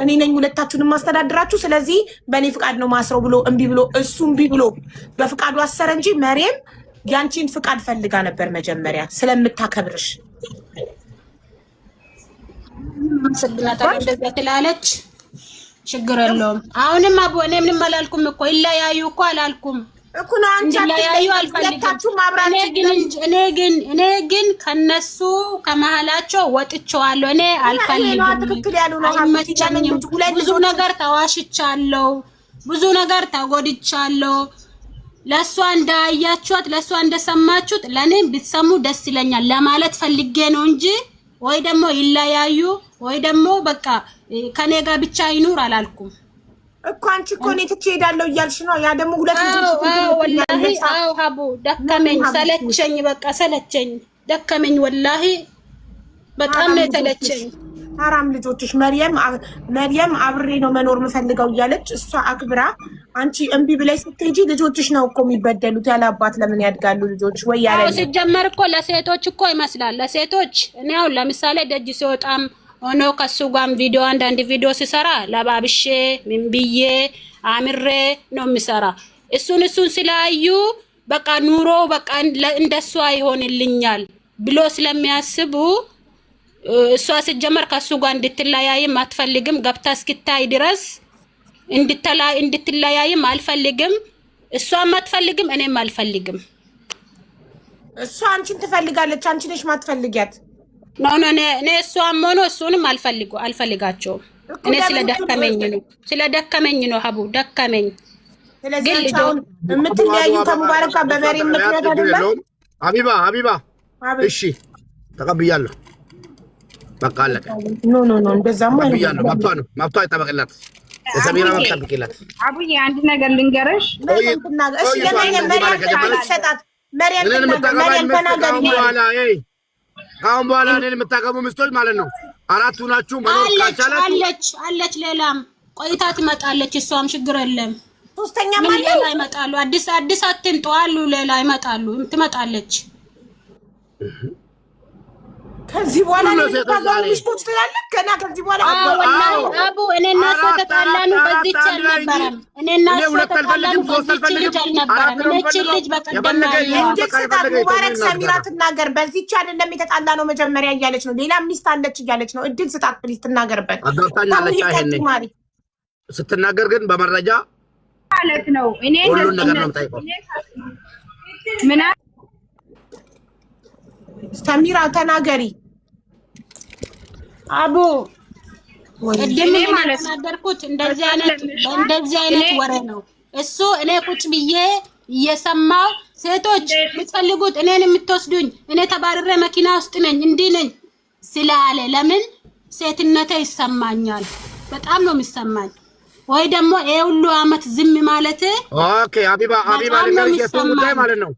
[SPEAKER 1] እኔ ነኝ ሁለታችሁንም ማስተዳድራችሁ ስለዚህ በእኔ ፍቃድ ነው ማስረው ብሎ እምቢ ብሎ እሱ እምቢ ብሎ በፍቃዱ አሰረ እንጂ መርየም ያንቺን ፍቃድ ፈልጋ ነበር መጀመሪያ ስለምታከብርሽ።
[SPEAKER 4] ሰግናታለች እንደዛ ትላለች። ችግር የለውም። አሁንም አቦ እኔ ምንም አላልኩም እኮ ይለያዩ እኮ አላልኩም
[SPEAKER 1] እኮ ነው አንቺ
[SPEAKER 4] ይለያዩ አልፈልግም። እኔ ግን ከነሱ ከመሃላቸው ወጥቼዋለሁ። እኔ አልፈልግም።
[SPEAKER 1] ትክክል ያሉ ነው።
[SPEAKER 4] ብዙ ነገር ተዋሽቻለሁ። ብዙ ነገር ተጎድቻለሁ። ለሷ እንዳያችሁት ለሷ እንደሰማችሁት ለኔ ብትሰሙ ደስ ይለኛል ለማለት ፈልጌ ነው እንጂ ወይ ደግሞ ይለያዩ ወይ ደግሞ በቃ ከኔ ጋር ብቻ ይኑር አላልኩም
[SPEAKER 1] እኮ። አንቺ እኮ እኔ ትቼ እሄዳለሁ እያልሽ ነው። ያ ደግሞ ሁለት ልጆች
[SPEAKER 4] ወላሂ ሀቡ ደከመኝ፣ ሰለቸኝ፣ በቃ ሰለቸኝ፣ ደከመኝ። ወላሂ በጣም ነው የተለቸኝ።
[SPEAKER 1] ሀራም ልጆችሽ መርየም አብሬ ነው መኖር የምፈልገው እያለች እሷ አክብራ አንቺ እምቢ ብለሽ ስትሄጂ ልጆችሽ ነው እኮ የሚበደሉት። ያለ አባት ለምን ያድጋሉ ልጆች? ወይ ያለ
[SPEAKER 4] ሲጀመር እኮ ለሴቶች እኮ ይመስላል ለሴቶች። እኔ አሁን ለምሳሌ ደጅ ሲወጣም ሆኖ ከሱ ጋርም ቪዲዮ አንዳንድ ቪዲዮ ሲሰራ ለባብሼ ምን ብዬ አምሬ ነው የሚሰራ። እሱን ስላዩ በቃ ኑሮ በቃ እንደሷ ይሆንልኛል ብሎ ስለሚያስቡ እሷ ሲጀመር ከሱ ጋር እንድትለያይም አትፈልግም። ገብታ እስክታይ ድረስ እንድትለያይም አልፈልግም። እሷም አትፈልግም፣ እኔም አልፈልግም።
[SPEAKER 1] እሷ አንቺን ትፈልጋለች፣ አንቺ ነሽ ማትፈልጊያት።
[SPEAKER 4] ኖ እኔ እሷም ሆኖ እሱንም አልፈልጋቸውም። እኔ ስለደከመኝ ነው ሀቡ ደከመኝ።
[SPEAKER 1] ስለዚህ አሁን የምትለያዩ ከሙባረክ ጋር በመርየም ምክንያት አይደለም።
[SPEAKER 2] ሀቢባ እሺ ተቀብያለሁ። በቃ አለቀ።
[SPEAKER 1] ኖ እንደዛማ
[SPEAKER 2] ተቀብያለሁ። መብቷ ይጠበቅላት። የሰሚራ መብት ጠብቂላት።
[SPEAKER 5] አቡዬ አንድ ነገር ልንገርሽ።
[SPEAKER 2] አሁን በኋላ እኔን የምታገቡ ሚስቶች ማለት ነው አራቱ ናችሁ። መኖር ካልቻላችሁ
[SPEAKER 4] አለች ሌላም ቆይታ ትመጣለች። እሷም ችግር የለም።
[SPEAKER 1] ሶስተኛ
[SPEAKER 4] ማለት ሌላ ይመጣሉ። አዲስ አትምጡ አሉ። ሌላ ይመጣሉ። ትመጣለች።
[SPEAKER 1] ከዚህ በኋላ ሚስቶች ትላለህ ገና ከዚህ በኋላ
[SPEAKER 4] አቡ እኔ እና እሷ ተጣላን። በዚህች አልነበረም። እኔ እና እሷ ተጣላን። በዚህች ልጅ አልነበረም። እቺ ልጅ በቀደም
[SPEAKER 1] ሙባረክ ሰሚራ ትናገር። በዚህች አይደለም የተጣላ ነው መጀመሪያ እያለች ነው። ሌላ ሚስት አለች እያለች ነው። እድል ስጣት ፕሊዝ ትናገርበት።
[SPEAKER 2] አጋጣኛለች። አይሄን ስትናገር ግን በመረጃ
[SPEAKER 5] ማለት ነው። እኔ
[SPEAKER 2] ሁሉን ነገር ነው የምጠይቀው።
[SPEAKER 5] ምን
[SPEAKER 1] ሰሚራ ተናገሪ።
[SPEAKER 4] አቡ እድሜ ማለት ተናገርኩት። እንደዚህ አይነት ወሬ ነው እሱ። እኔ ቁጭ ብዬ እየሰማው ሴቶች የምትፈልጉት እኔን የምትወስዱኝ እኔ ተባረረ መኪና ውስጥ ነኝ እንዲህ ነኝ ስላለ ለምን ሴትነቴ ይሰማኛል። በጣም ነው የሚሰማኝ። ወይ ደግሞ ይሄ ሁሉ አመት ዝም ማለት
[SPEAKER 2] ኦኬ። ሀቢባ ጉዳይ ማለት ነው።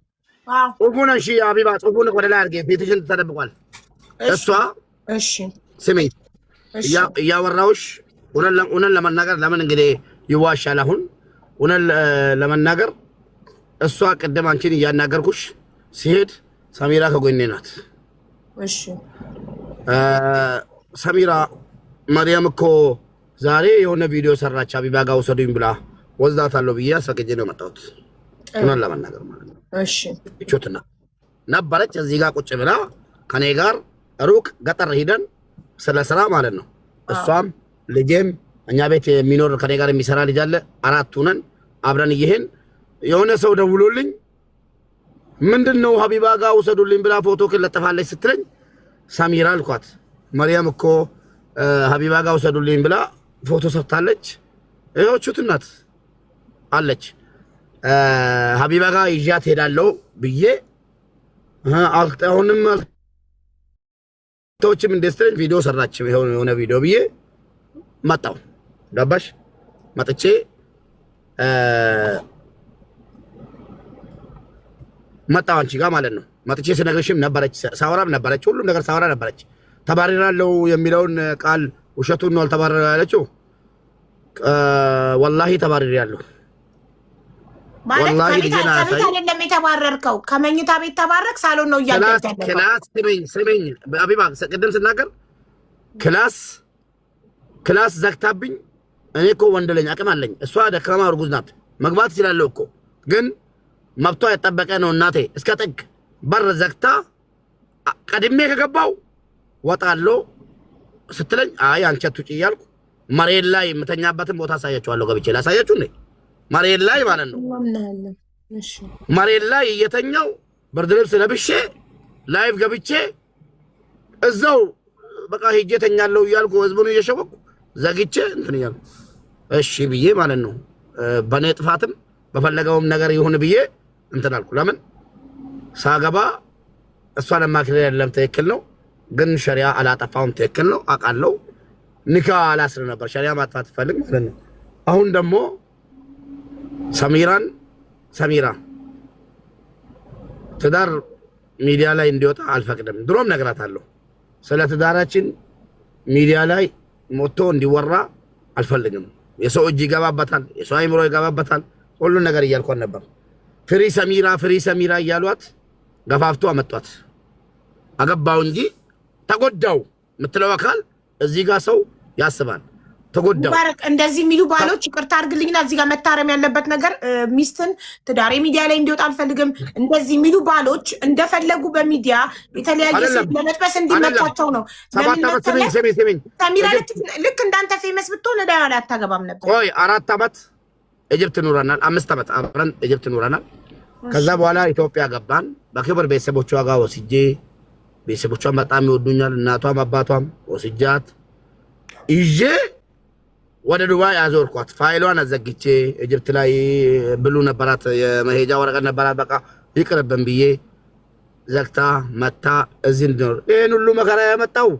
[SPEAKER 2] ጽሁፉን እሺ ሀቢባ ጽሁፉን ወደ ላይ አድርጌ ቤትሽን ተደብቋል። እሷ
[SPEAKER 1] እሺ
[SPEAKER 2] ስሚ እያወራሁሽ እውነት ለመናገር ለምን እንግዲህ ይዋሻል? አሁን እውነት ለመናገር እሷ ቅድም አንቺን እያናገርኩሽ ሲሄድ ሰሚራ ከጎኔ ናት።
[SPEAKER 1] እሺ
[SPEAKER 2] ሰሚራ ማርያም እኮ ዛሬ የሆነ ቪዲዮ ሰራች ሀቢባ ጋር ወሰዱኝ ብላ ወስዳታለሁ ብዬ አስፈቅጄ ነው የመጣሁት። እውነት ለመናገር ማለት ነው።
[SPEAKER 1] እሺ
[SPEAKER 2] እቾትና ነበረች እዚህ ጋር ቁጭ ብላ ከኔ ጋር ሩቅ ገጠር ሄደን ስለ ስራ ማለት ነው። እሷም ልጄም እኛ ቤት የሚኖር ከኔ ጋር የሚሰራ ልጅ አለ። 4 ሆነን አብረን ይሄን የሆነ ሰው ደውሎልኝ ምንድነው ሀቢባ ጋር ወሰዱልኝ ብላ ፎቶ ከለጠፋለች ስትለኝ ሰሚራ አልኳት። ማርያም እኮ ሀቢባ ጋር ወሰዱልኝ ብላ ፎቶ ሰጥታለች። እዩት እናት አለች ሀቢባ ጋር ይዣት ሄዳለሁ ብዬ አሁንም ተውችም እንደስተኝ ቪዲዮ ሰራች የሆነ ቪዲዮ ብዬ መጣሁ። ገባሽ? መጥቼ መጣሁ አንቺ ጋር ማለት ነው። መጥቼ ስነግርሽም ነበረች ሳወራም ነበረች ሁሉም ነገር ሳወራ ነበረች። ተባረራለሁ የሚለውን ቃል ውሸቱን ነው አልተባረረ ያለችው። ወላሂ ተባረራለሁ
[SPEAKER 1] ወላሂ ከመኝታ አይደለም የተባረርከው። ከመኝታ ቤት ተባረክ ሳሎን ነው እያደረገ
[SPEAKER 2] ክላስ ስሚኝ አቢባ ቅድም ስናገር ክላስ ዘግታብኝ። እኔ እኮ ወንድ ልጅ አቅም አለኝ። እሷ ደካማ እርጉዝ ናት። መግባት ይችላል እኮ ግን መብቷ የጠበቀ ነው። እናቴ እስከ ጥግ በር ዘግታ ቀድሜ ከገባው ወጣለሁ ስትለኝ አይ አንቺ አትውጪ እያልኩ መሬት ላይ የምተኛበትን ቦታ አሳያችኋለሁ። ገብቼ ላሳያችሁ እንዴ መሬት ላይ ማለት ነው። እሺ መሬት ላይ እየተኛው ብርድ ልብስ ለብሼ ላይቭ ገብቼ እዛው በቃ ሄጄ ተኛለሁ እያልኩ ህዝቡን እየሸወኩ ዘግቼ እንትን እያልኩ እሺ ብዬ ማለት ነው። በኔ ጥፋትም በፈለገውም ነገር ይሁን ብዬ እንትን አልኩ። ለምን ሳገባ እሷን ማክሬ አይደለም ትክክል ነው፣ ግን ሸሪዓ አላጠፋውም ትክክል ነው አውቃለሁ። ኒካ አላስር ነበር ሸሪዓ ማጥፋት ፈልግ ማለት ነው። አሁን ደግሞ ሰሚራ ትዳር ሚዲያ ላይ እንዲወጣ አልፈቅድም። ድሮም ነግራታለሁ። ስለ ትዳራችን ሚዲያ ላይ ሞቶ እንዲወራ አልፈልግም። የሰው እጅ ይገባበታል፣ የሰው አይምሮ ይገባበታል። ሁሉ ነገር እያልኳት ነበር። ፍሪ ሰሚራ እያሏት ገፋፍቶ አመጧት። አገባው እንጂ ተጎዳው የምትለው አካል እዚህ ጋር ሰው ያስባል። ተጎዳው
[SPEAKER 1] ባረክ እንደዚህ የሚሉ ባሎች ይቅርታ አድርግልኝና እዚህ ጋር መታረም ያለበት ነገር ሚስትን ትዳሬ ሚዲያ ላይ እንዲወጣ አልፈልግም። እንደዚህ የሚሉ ባሎች እንደፈለጉ በሚዲያ የተለያየ ስም ለመጥበስ እንዲመቻቸው ነው። ሰሚራ ልክ እንዳንተ ፌመስ ብትሆን ወደ ኋላ አታገባም ነበር።
[SPEAKER 2] ቆይ 4 ዓመት ኢጅፕት ኑረናል። 5 ዓመት አብረን ኢጅፕት ኑረናል። ከዛ በኋላ ኢትዮጵያ ገባን። በክብር ቤተሰቦቿ ጋር ወስጄ ቤተሰቦቿን በጣም ይወዱኛል። እናቷም አባቷም ወስጃት ይዤ ወደ ዱባይ አዞርኳት። ፋይሏን አዘግቼ ኢጅፕት ላይ ብሉ ነበራት፣ የመሄጃ ወረቀት ነበራት። በቃ ይቅርብን ብዬ ዘግታ መታ እዚህ እንድኖር ይሄን ሁሉ መከራ ያመጣው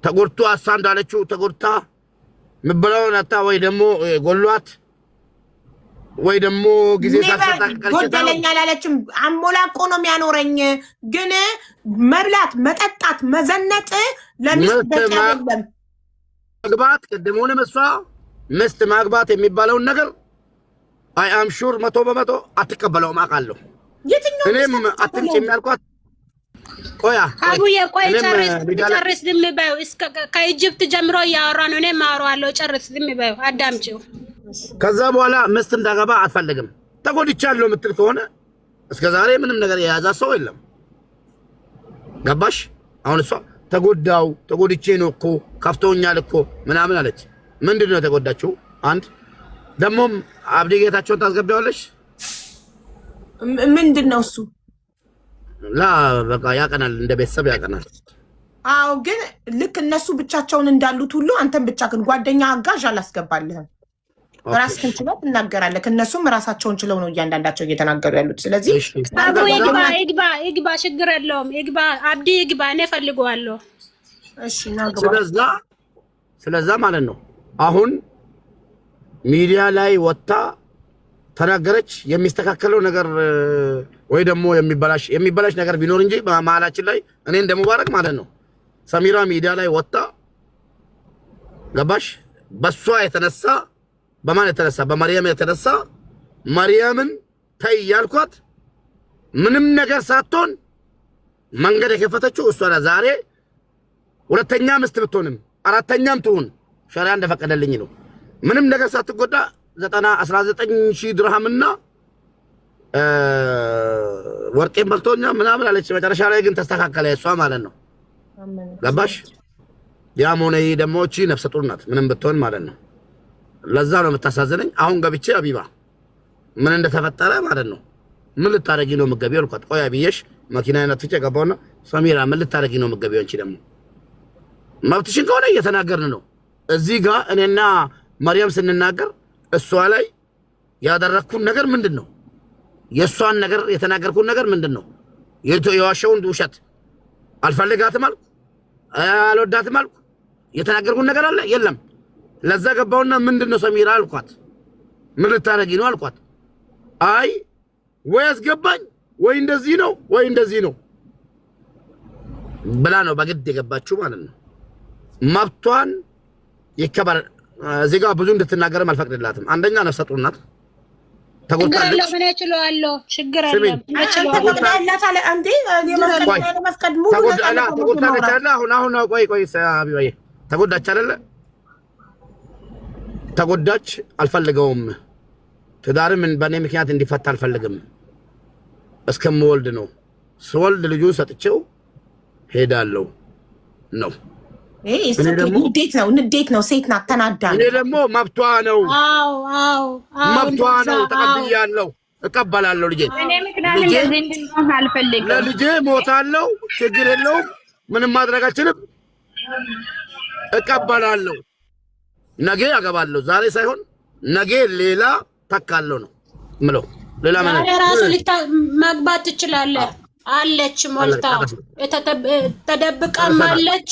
[SPEAKER 2] ተጎድቶ አሳ እንዳለችው ተጎድታ ምብላውን አታ ወይ ደግሞ ጎሏት ወይ ደግሞ ጊዜ ሳትሰጣ
[SPEAKER 1] ጎደለኛ አላለችም። አሞላቆ ነው የሚያኖረኝ። ግን መብላት፣ መጠጣት፣ መዘነጥ ለሚስት በቂ አይደለም።
[SPEAKER 2] ማግባት ቅድሙንም እሷ ሚስት ማግባት የሚባለውን ነገር አይ አም ሹር 100% አትቀበለውም አውቃለሁ። እኔም አትምጪ የሚያልኳት ቆያ
[SPEAKER 4] አቡዬ ቆይ ጨርስ ዝም በይው። እስከ ከኢጅፕት ጀምሮ እያወራ ነው። እኔም አወራዋለሁ። ጨርስ ዝም በይው፣ አዳምጪው።
[SPEAKER 2] ከዛ በኋላ ሚስት እንዳገባ አትፈልግም። ተጎድቻለሁ የምትል ከሆነ እስከ ዛሬ ምንም ነገር የያዛ ሰው የለም። ገባሽ? አሁን እሷ ተጎድቼ ነው እኮ ከፍቶኛል እኮ ምናምን አለች። ምንድነው የተጎዳችው? አንድ ደሞም አብዲ ጌታቸውን ታስገቢዋለሽ።
[SPEAKER 1] ምንድነው እሱ?
[SPEAKER 2] ላ በቃ ያቀናል፣ እንደ ቤተሰብ ያቀናል።
[SPEAKER 1] አዎ፣ ግን ልክ እነሱ ብቻቸውን እንዳሉት ሁሉ አንተም ብቻ ግን ጓደኛ አጋዥ አላስገባልህም። ራስህን ችለው ትናገራለህ። እነሱም ራሳቸውን ችለው ነው እያንዳንዳቸው እየተናገሩ ያሉት። ስለዚህ
[SPEAKER 4] አቡ ይግባ፣ ችግር የለውም። ይግባ፣ አብዲ ይግባ፣ እኔ እፈልገዋለሁ።
[SPEAKER 1] እሺ ናግባ።
[SPEAKER 2] ስለዛ ማለት ነው አሁን ሚዲያ ላይ ወጣ ተናገረች። የሚስተካከለው ነገር ወይ ደግሞ የሚበላሽ ነገር ቢኖር እንጂ በመሀላችን ላይ እኔ እንደሙባረክ ማለት ነው ሰሚራ ሚዲያ ላይ ወጣ ገባሽ? በሷ የተነሳ በማን የተነሳ? በመርየም የተነሳ መርየምን ተይ ያልኳት ምንም ነገር ሳትሆን መንገድ የከፈተችው እሷ ናት። ዛሬ ሁለተኛ ሚስት ብትሆንም አራተኛም ትሁን ሸሪዓ እንደፈቀደልኝ ነው። ምንም ነገር ሳትጎዳ 19,000 ድርሃምና ወርቄን በልቶኛ ምናምን አለች። መጨረሻ ላይ ግን ተስተካከለ እሷ ማለት ነው። ገባሽ? ያም ሆነ ይህ ደግሞ እቺ ነፍሰ ጡር ናት ምንም ብትሆን ማለት ነው። ለዛ ነው የምታሳዝነኝ። አሁን ገብቼ አቢባ ምን እንደተፈጠረ ማለት ነው ምን ልታረጊ ነው የምትገቢው አልኳት። ቆይ አብዬሽ መኪና አይነት ፍጨ ገባውና ሰሚራ ምን ልታረጊ ነው የምትገቢው? አንቺ ደግሞ መብትሽን ከሆነ እየተናገርን ነው። እዚህ ጋር እኔና መርየም ስንናገር እሷ ላይ ያደረኩን ነገር ምንድነው? የሷን ነገር የተናገርኩን ነገር ምንድነው? የዋሸውን ውሸት አልፈልጋትም አልኩ፣ አልወዳትም አልኩ። የተናገርኩን ነገር አለ የለም። ለዛ ገባውና ምንድነው ሰሚራ አልኳት። ምን ልታረጊ ነው አልኳት። አይ ወይ አስገባኝ ወይ እንደዚህ ነው ወይ እንደዚህ ነው ብላ ነው በግድ የገባችው ማለት ነው። መብቷን ይከበር። እዚህ ጋር ብዙ እንድትናገርም አልፈቅድላትም። አንደኛ ነፍሰ ጡር ናት፣ ተጎድታለች።
[SPEAKER 4] ምን እችላለሁ? ችግር የለም።
[SPEAKER 2] ተጎዳች አይደለ? ተጎዳች። አልፈልገውም። ትዳርም በእኔ ምክንያት እንዲፈታ አልፈልግም። እስከምወልድ ነው። ስወልድ ልጁን ሰጥቼው ሄዳለሁ ነው።
[SPEAKER 1] ንዴት ነው። ሴት ናት፣ ተናዳ።
[SPEAKER 2] እኔ ደግሞ መብቷ ነው። መብቷ ነው። ተቀብያለሁ፣ እቀበላለሁ። ልጄ ለልጄ ሞታለሁ፣ ችግር የለውም። ምንም ማድረግ አልችልም፣ እቀበላለሁ። ነገ አገባለሁ። ዛሬ ሳይሆን ነገ ሌላ ተካለሁ ነው ምለው። ሌላ ማለት
[SPEAKER 4] ራሱ መግባት ትችላለህ። አለች ሞልታ ተደብቃም አለች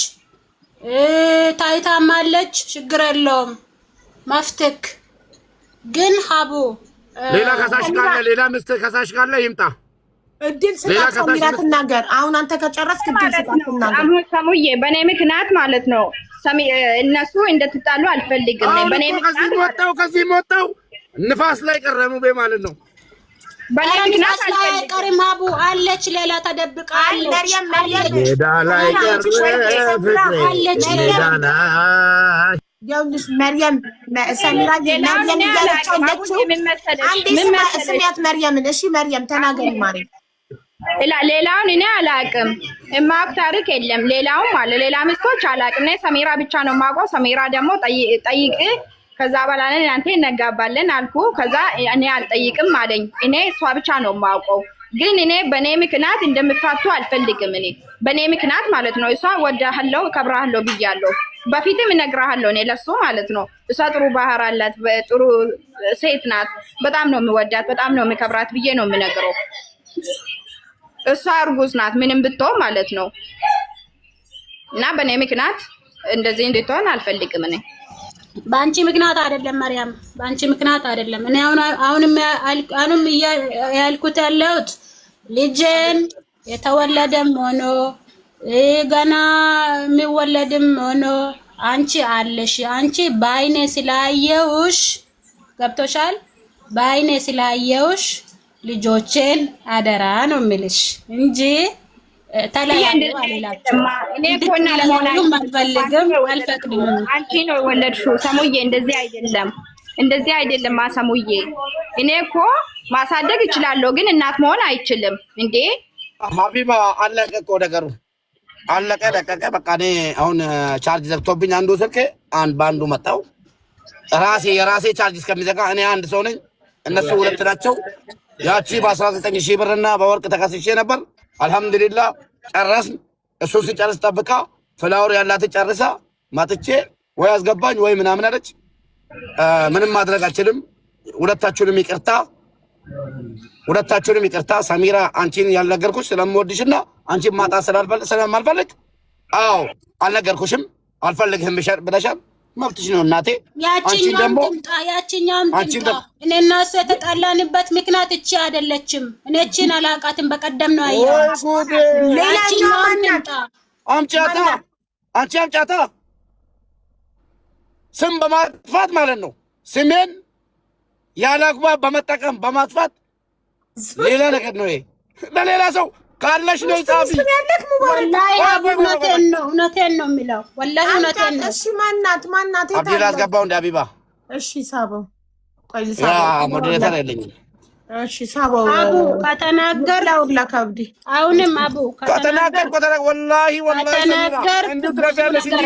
[SPEAKER 4] ታይታም አለች። ችግር የለውም። መፍትክ ግን ሀቡ
[SPEAKER 2] ሌላ ከሳሽ ካለ ሌላ ምስት ከሳሽ ካለ ይምጣ።
[SPEAKER 1] እድል ስጣት ሰሚራ ትናገር። አሁን አንተ ከጨረስክ እድል ስጣት ትናገር።
[SPEAKER 5] አሁን ሰሙዬ በኔ ምክንያት ማለት ነው እነሱ እንደተጣሉ አልፈልግም። በኔ ምክንያት
[SPEAKER 2] ከዚህ ወጣው ንፋስ ላይ ቀረሙ ማለት ነው።
[SPEAKER 5] በኔ ምክንያት
[SPEAKER 4] አልቀርም። ሀቡ አለች ሌላ ተደብቃ አለች።
[SPEAKER 2] ሜዳ ላይ
[SPEAKER 1] ያውልሽ መርየም ሰሚራ መርየም እያለች አለችው። ስሚያት መርየምን። እሺ መርየም ተናገሪ ማሪ።
[SPEAKER 5] ሌላውን እኔ አላቅም፣ የማውቅ ታሪክ የለም። ሌላውን ማለት ሌላ ምስቶች አላቅም። እኔ ሰሚራ ብቻ ነው የማውቀው። ሰሚራ ደግሞ ጠይቅ ከዛ በኋላ እናንተ እነጋባለን አልኩ። ከዛ እኔ አልጠይቅም አለኝ። እኔ እሷ ብቻ ነው የማውቀው። ግን እኔ በኔ ምክንያት እንደምፋቱ አልፈልግም። እኔ በኔ ምክንያት ማለት ነው እሷ ወዳለሁ ከብራለሁ ብያለሁ። በፊትም እነግራለሁ እኔ ለሱ ማለት ነው። እሷ ጥሩ ባህር አላት፣ ጥሩ ሴት ናት። በጣም ነው የምወዳት፣ በጣም ነው የምከብራት ብዬ ነው የምነግረው። እሷ እርጉዝ ናት ምንም ብትሆን ማለት ነው። እና በኔ ምክንያት እንደዚህ እንድትሆን አልፈልግም። እኔ
[SPEAKER 4] በአንቺ ምክንያት አይደለም መርያም፣ በአንቺ ምክንያት አይደለም። እኔ አሁንም ያልኩት ያለሁት ልጄን የተወለደም ሆኖ ገና የሚወለድም ሆኖ አንቺ አለሽ። አንቺ በአይኔ ስላየውሽ ገብቶሻል። በአይኔ ስላየውሽ ልጆቼን አደራ ነው የምልሽ እንጂ ተለያዩ አልላችሁም።
[SPEAKER 5] እኔ ኮና ለሆነም አልፈልግም፣ አልፈቅድም። አንቺ ነው የወለድሽው ሰሙዬ። እንደዚህ አይደለም ማሰሙዬ። እኔ እኮ ማሳደግ እችላለሁ፣ ግን እናት መሆን አይችልም እንዴ።
[SPEAKER 2] ሀቢባ አለቀ እኮ ነገሩ፣ አለቀ ደቀቀ። በቃ እኔ አሁን ቻርጅ ዘግቶብኝ አንዱ ስልክ በአንዱ መጣው። የራሴ ቻርጅ እስከሚዘጋ እኔ አንድ ሰው ነኝ፣ እነሱ ሁለት ናቸው። ያቺ በ19,000 ብርና በወርቅ ተከስሼ ነበር። አልሐምዱሊላህ ጨረስን። እሱ ሲጨርስ ጠብቃ ፍላወር ያላት ጨርሳ ማጥቼ ወይ አስገባኝ ወይ ምናምን አለች። ምንም ማድረግ አልችልም። ሁለታችሁንም ይቅርታ። ሰሚራ አንቺን ያልነገርኩሽ ስለምወድሽና አንቺን ማጣት ስለማልፈልግ አዎ አልነገርኩሽም፣ አልፈልግህም ብለሻል። መብትሽ ነው እናቴ።
[SPEAKER 4] ያቺኛውም ትምጣ። እኔና እሱ የተጣላንበት ምክንያት እቺ አይደለችም። እኔ እቺን አላውቃትም። በቀደም ነው ያየሁት። ያቺኛውም ትምጣ።
[SPEAKER 2] አምጫታ ስም በማጥፋት ማለት ነው። ስሜን ያለ አግባብ በመጠቀም በማጥፋት ሌላ ነገር ነው። ይሄ ለሌላ ሰው ካለሽ ነው ጻፊ።
[SPEAKER 4] ወላሂ እውነቴን ነው የሚለው ወላሂ እውነቴን ነው።
[SPEAKER 1] እሺ ማናት
[SPEAKER 2] አብዲ አስገባው እንደ አቢባ።
[SPEAKER 1] እሺ ሳበው ቆይ
[SPEAKER 2] ያ ሞዴሬተር የለኝም።
[SPEAKER 1] እሺ ሳበው
[SPEAKER 4] አቡ ከተናገረው
[SPEAKER 1] ለካብዲ
[SPEAKER 4] አሁንም አቡ
[SPEAKER 2] ከተናገር ወላሂ እንዴ ትረጋለሽ እንጂ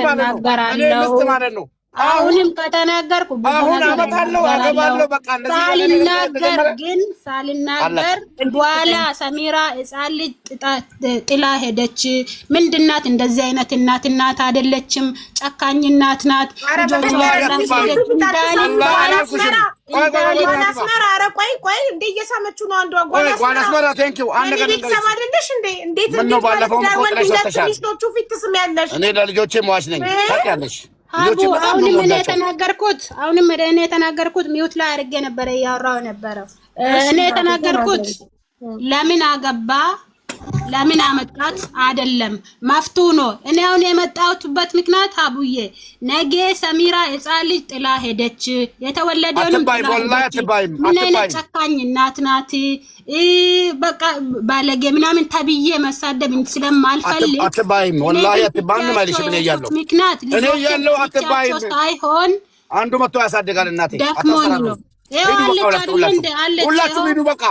[SPEAKER 2] ማለት ነው።
[SPEAKER 4] አሁንም ከተናገርኩ
[SPEAKER 2] አሁን አመጣለሁ አገባለሁ በቃ
[SPEAKER 4] እንደዚህ ሳልናገር በኋላ ሰሚራ ሕፃን ልጅ ጥላ ሄደች። ምንድናት? እንደዚህ አይነት እናት አይደለችም። ጨካኝ እናት ናት።
[SPEAKER 1] ቆይ እንደ እየሳመችው ነው አንዷ
[SPEAKER 2] ጓላስመራ ቴንኪው አንድ ነገር
[SPEAKER 1] እንዴት ፊት ትስሚያለሽ?
[SPEAKER 2] እኔ ለልጆቼ መዋሽ ነኝ ታውቂያለሽ።
[SPEAKER 4] አሁንም እኔ የተናገርኩት ሚውት ላይ አድርጌ ነበረ እያወራሁ ነበረው። እኔ የተናገርኩት ለምን አገባ ለምን አመጣት አይደለም መፍቱ ነው። እኔ አሁን የመጣሁበት ምክንያት አቡዬ ነገ ሰሚራ ሕፃን ልጅ ጥላ ሄደች። የተወለደውንም ምን አይነት ጨካኝ እናት ናት። በቃ ባለጌ ምናምን ተብዬ መሳደብ ስለማልፈልግ
[SPEAKER 2] አትባይም ወላሂ አትባይም ማለት ምን ይያለው
[SPEAKER 4] ምክንያት
[SPEAKER 2] እኔ ያለው አትባይም
[SPEAKER 4] ሳይሆን
[SPEAKER 2] አንዱ መጥቶ ያሳደጋል እናቴ
[SPEAKER 4] ደክሞኝ ነው። ይሄ አለች አይደል?
[SPEAKER 2] ሁላችሁ ሂዱ በቃ